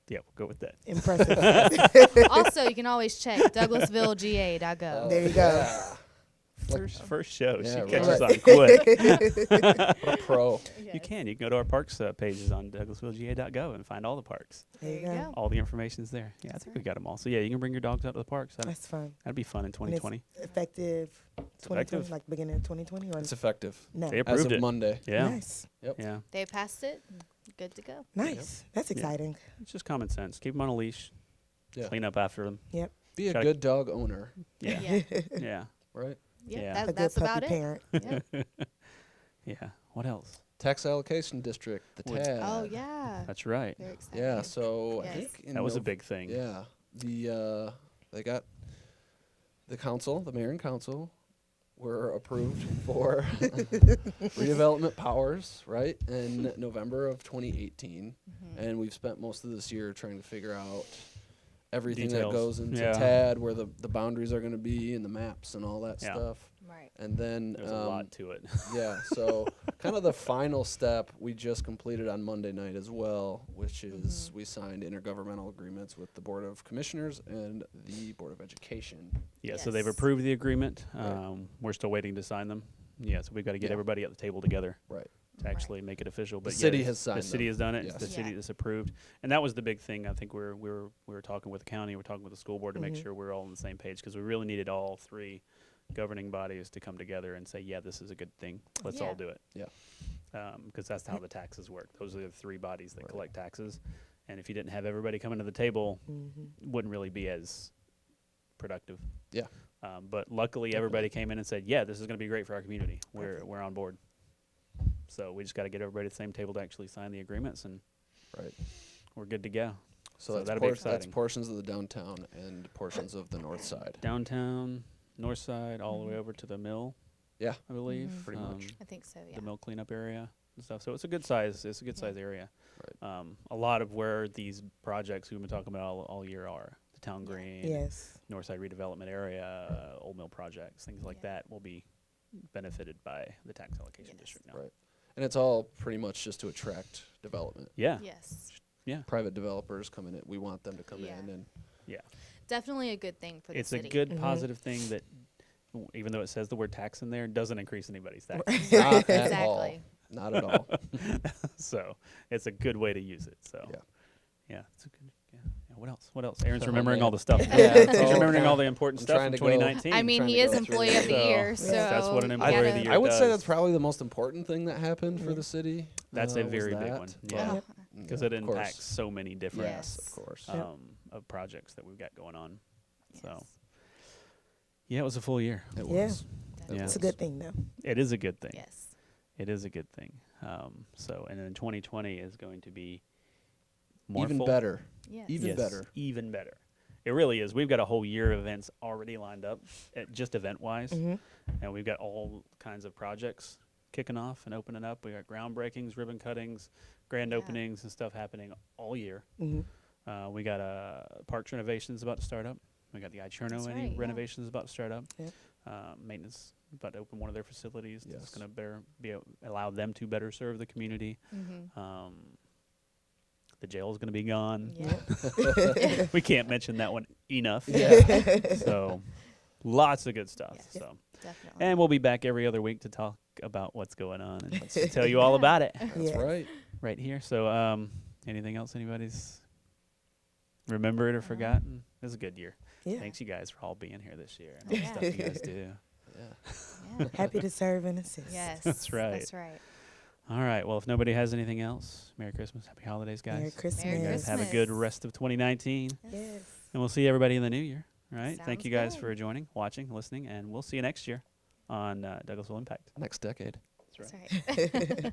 Speaker 1: Yeah, we'll go with that.
Speaker 2: Impressive.
Speaker 4: Also, you can always check douglasvillega.gov.
Speaker 2: There you go.
Speaker 3: Yeah.
Speaker 1: First show.
Speaker 3: Yeah,
Speaker 1: she catches
Speaker 2: right.
Speaker 1: on quick.
Speaker 3: What a pro.
Speaker 1: You can. You can go to our parks pages on douglasvillega.gov and find all the parks.
Speaker 2: There you go.
Speaker 1: All the information's there. Yeah,
Speaker 4: That's
Speaker 1: I think we
Speaker 4: right.
Speaker 1: got them all. So yeah, you can bring your dogs out to the parks.
Speaker 2: That's fun.
Speaker 1: That'd be fun in
Speaker 2: And it's
Speaker 1: 2020.
Speaker 2: Effective 2020,
Speaker 1: effective.
Speaker 2: like beginning of 2020 or
Speaker 3: It's effective
Speaker 2: no?
Speaker 1: They
Speaker 3: as
Speaker 1: approved
Speaker 3: of
Speaker 1: it.
Speaker 3: Monday.
Speaker 1: Yeah.
Speaker 2: Nice.
Speaker 1: Yeah.
Speaker 4: They passed it. Good to go.
Speaker 2: Nice. That's exciting.
Speaker 1: It's just common sense. Keep them on a leash.
Speaker 3: Yeah.
Speaker 1: Clean up after them.
Speaker 3: Be a
Speaker 1: Gotta-
Speaker 3: good dog owner.
Speaker 1: Yeah.
Speaker 4: Yeah.
Speaker 1: Yeah.
Speaker 3: right?
Speaker 1: Yeah.
Speaker 2: A good
Speaker 4: That's
Speaker 2: puppy
Speaker 4: about it.
Speaker 2: parent.
Speaker 4: Yeah.
Speaker 1: Yeah. What else?
Speaker 3: Tax allocation district, the
Speaker 1: Would-
Speaker 3: TAD.
Speaker 4: Oh yeah.
Speaker 1: That's right.
Speaker 4: Very exciting.
Speaker 3: Yeah, so I
Speaker 4: Yes.
Speaker 3: think in
Speaker 1: That was a big thing.
Speaker 3: Yeah, they got the council, the mayor and council, were approved for redevelopment powers, right, in November of 2018, and we've spent most of this year trying to figure out everything
Speaker 1: Details.
Speaker 3: that goes into
Speaker 1: Yeah.
Speaker 3: TAD, where the boundaries are going to be, and the maps and all that
Speaker 1: Yeah.
Speaker 3: stuff.
Speaker 4: Right.
Speaker 3: And then
Speaker 1: There's a lot to it.
Speaker 3: yeah, so kind of the final step we just completed on Monday night as well, which is we signed intergovernmental agreements with the Board of Commissioners and the Board of Education.
Speaker 1: Yeah, so they've
Speaker 4: Yes.
Speaker 1: approved the agreement.
Speaker 3: Right.
Speaker 1: We're still waiting to sign them. Yeah, so we've got to get
Speaker 3: Yeah.
Speaker 1: everybody at the table together
Speaker 3: Right.
Speaker 1: to actually make it official. But
Speaker 3: The
Speaker 1: yeah,
Speaker 3: city
Speaker 1: the-
Speaker 3: has signed
Speaker 1: The city
Speaker 3: them.
Speaker 1: has done it.
Speaker 3: Yes.
Speaker 1: The city
Speaker 4: Yeah.
Speaker 1: has approved, and that was the big thing. I think we were talking with the county, we're talking with the school board to make sure we're all on the same page, because we really needed all three governing bodies to come together and say, yeah, this is a good thing. Let's all
Speaker 4: Yeah.
Speaker 1: do it.
Speaker 3: Yeah.
Speaker 1: Because that's how the taxes work. Those are the three bodies that
Speaker 3: Right.
Speaker 1: collect taxes, and if you didn't have everybody coming to the table, it wouldn't really be as productive.
Speaker 3: Yeah.
Speaker 1: But luckily, everybody came in and said, yeah, this is going to be great for our community. We're on board. So we just got to get everybody at the same table to actually sign the agreements, and
Speaker 3: Right.
Speaker 1: we're good to go.
Speaker 3: So,
Speaker 1: So
Speaker 3: that's,
Speaker 1: that'll be
Speaker 3: that's
Speaker 1: exciting.
Speaker 3: portions of the downtown and portions of the north side.
Speaker 1: Downtown, north side, all the way over to the mill,
Speaker 3: Yeah,
Speaker 1: I believe.
Speaker 3: pretty much.
Speaker 4: I think so. Yeah.
Speaker 1: The mill cleanup area and stuff. So it's a good size. It's a good size area. A lot of where these projects we've been talking about all year are the town green,
Speaker 2: Yes.
Speaker 1: north side redevelopment area, old mill projects, things like
Speaker 4: Yeah.
Speaker 1: that will be benefited by the tax allocation
Speaker 4: Yes.
Speaker 1: district now.
Speaker 3: Right. And it's all pretty much just to attract development.
Speaker 1: Yeah.
Speaker 4: Yes.
Speaker 1: Yeah.
Speaker 3: Private developers coming in, we want them to come
Speaker 4: Yeah.
Speaker 3: in and
Speaker 1: Yeah.
Speaker 4: Definitely a good thing for the
Speaker 1: It's a
Speaker 4: city.
Speaker 1: good positive thing that even though it says the word tax in there, doesn't increase anybody's taxes.
Speaker 3: not at all.
Speaker 4: Exactly.
Speaker 3: Not at all.
Speaker 1: So it's a good way to use it. So
Speaker 3: Yeah.
Speaker 1: yeah, it's a good. Yeah. What else? What else? Aaron's
Speaker 3: Oh,
Speaker 1: remembering
Speaker 3: man.
Speaker 1: all the stuff.
Speaker 3: Yeah, it's
Speaker 1: He's
Speaker 3: all
Speaker 1: remembering
Speaker 3: kinda-
Speaker 1: all the important
Speaker 3: I'm
Speaker 1: stuff
Speaker 3: trying
Speaker 1: from
Speaker 3: to go-
Speaker 1: 2019.
Speaker 4: I mean,
Speaker 3: trying
Speaker 4: he
Speaker 3: to
Speaker 4: is
Speaker 3: go
Speaker 4: employee
Speaker 3: through
Speaker 4: of the
Speaker 1: it.
Speaker 4: year,
Speaker 1: So
Speaker 4: so
Speaker 1: that's what an
Speaker 4: you
Speaker 1: employee of the
Speaker 4: gotta-
Speaker 1: year
Speaker 3: I would say
Speaker 1: does.
Speaker 3: that's probably the most important thing that happened for the city.
Speaker 1: That's a
Speaker 3: was
Speaker 1: very big
Speaker 3: that.
Speaker 1: one. Yeah.
Speaker 4: Yep.
Speaker 1: because
Speaker 3: Yeah,
Speaker 1: it
Speaker 3: of course.
Speaker 1: impacts so many different
Speaker 3: Yes,
Speaker 4: Yes.
Speaker 3: of course.
Speaker 1: of projects that we've got going on. So
Speaker 4: Yes.
Speaker 1: yeah, it was a full year.
Speaker 3: It
Speaker 2: Yeah.
Speaker 3: was.
Speaker 1: Yeah.
Speaker 2: It's a good thing, though.
Speaker 1: It is a good thing.
Speaker 4: Yes.
Speaker 1: It is a good thing. So and then 2020 is going to be more
Speaker 3: Even
Speaker 1: full.
Speaker 3: better.
Speaker 4: Yes.
Speaker 3: Even
Speaker 1: Yes,
Speaker 3: better.
Speaker 1: Even better. It really is. We've got a whole year of events already lined up, just event-wise, and we've got all kinds of projects kicking off and opening up. We got groundbreakings, ribbon cuttings, grand
Speaker 4: Yeah.
Speaker 1: openings, and stuff happening all year.
Speaker 2: Mm-hmm.
Speaker 1: We got parks renovations about to start up. We got the Icherno
Speaker 4: That's right, yeah.
Speaker 1: renovations about to start up.
Speaker 2: Yep.
Speaker 1: Maintenance about to open one of their facilities.
Speaker 3: Yes.
Speaker 1: That's going to allow them to better serve the community.
Speaker 4: Mm-hmm.
Speaker 1: The jail is going to be gone.
Speaker 4: Yeah.
Speaker 1: We can't mention that one enough.
Speaker 3: Yeah.
Speaker 1: So lots of good stuff.
Speaker 4: Yes.
Speaker 1: So
Speaker 4: Definitely.
Speaker 1: and we'll be back every other week to talk about what's going on and to tell you all about it
Speaker 3: That's
Speaker 2: Yeah.
Speaker 3: right.
Speaker 1: right here. So anything else anybody's remembered or forgotten? It was a good year.
Speaker 2: Yeah.
Speaker 1: Thanks you guys for all being here this year and all the
Speaker 4: Yeah.
Speaker 1: stuff you guys do.
Speaker 3: Yeah.
Speaker 4: Yeah.
Speaker 2: Happy to serve and assist.
Speaker 4: Yes.
Speaker 1: That's right.
Speaker 4: That's right.
Speaker 1: All right. Well, if nobody has anything else, Merry Christmas, Happy Holidays, guys.
Speaker 2: Merry Christmas.
Speaker 4: Merry
Speaker 1: You guys have a good
Speaker 4: Christmas.
Speaker 1: rest of 2019,
Speaker 2: Yes.
Speaker 1: and we'll see everybody in the new year. All right. Thank
Speaker 4: Sounds
Speaker 1: you guys
Speaker 4: good.
Speaker 1: for joining, watching, listening, and we'll see you next year on Douglasville Impact.
Speaker 3: Next decade.
Speaker 1: That's
Speaker 4: That's right.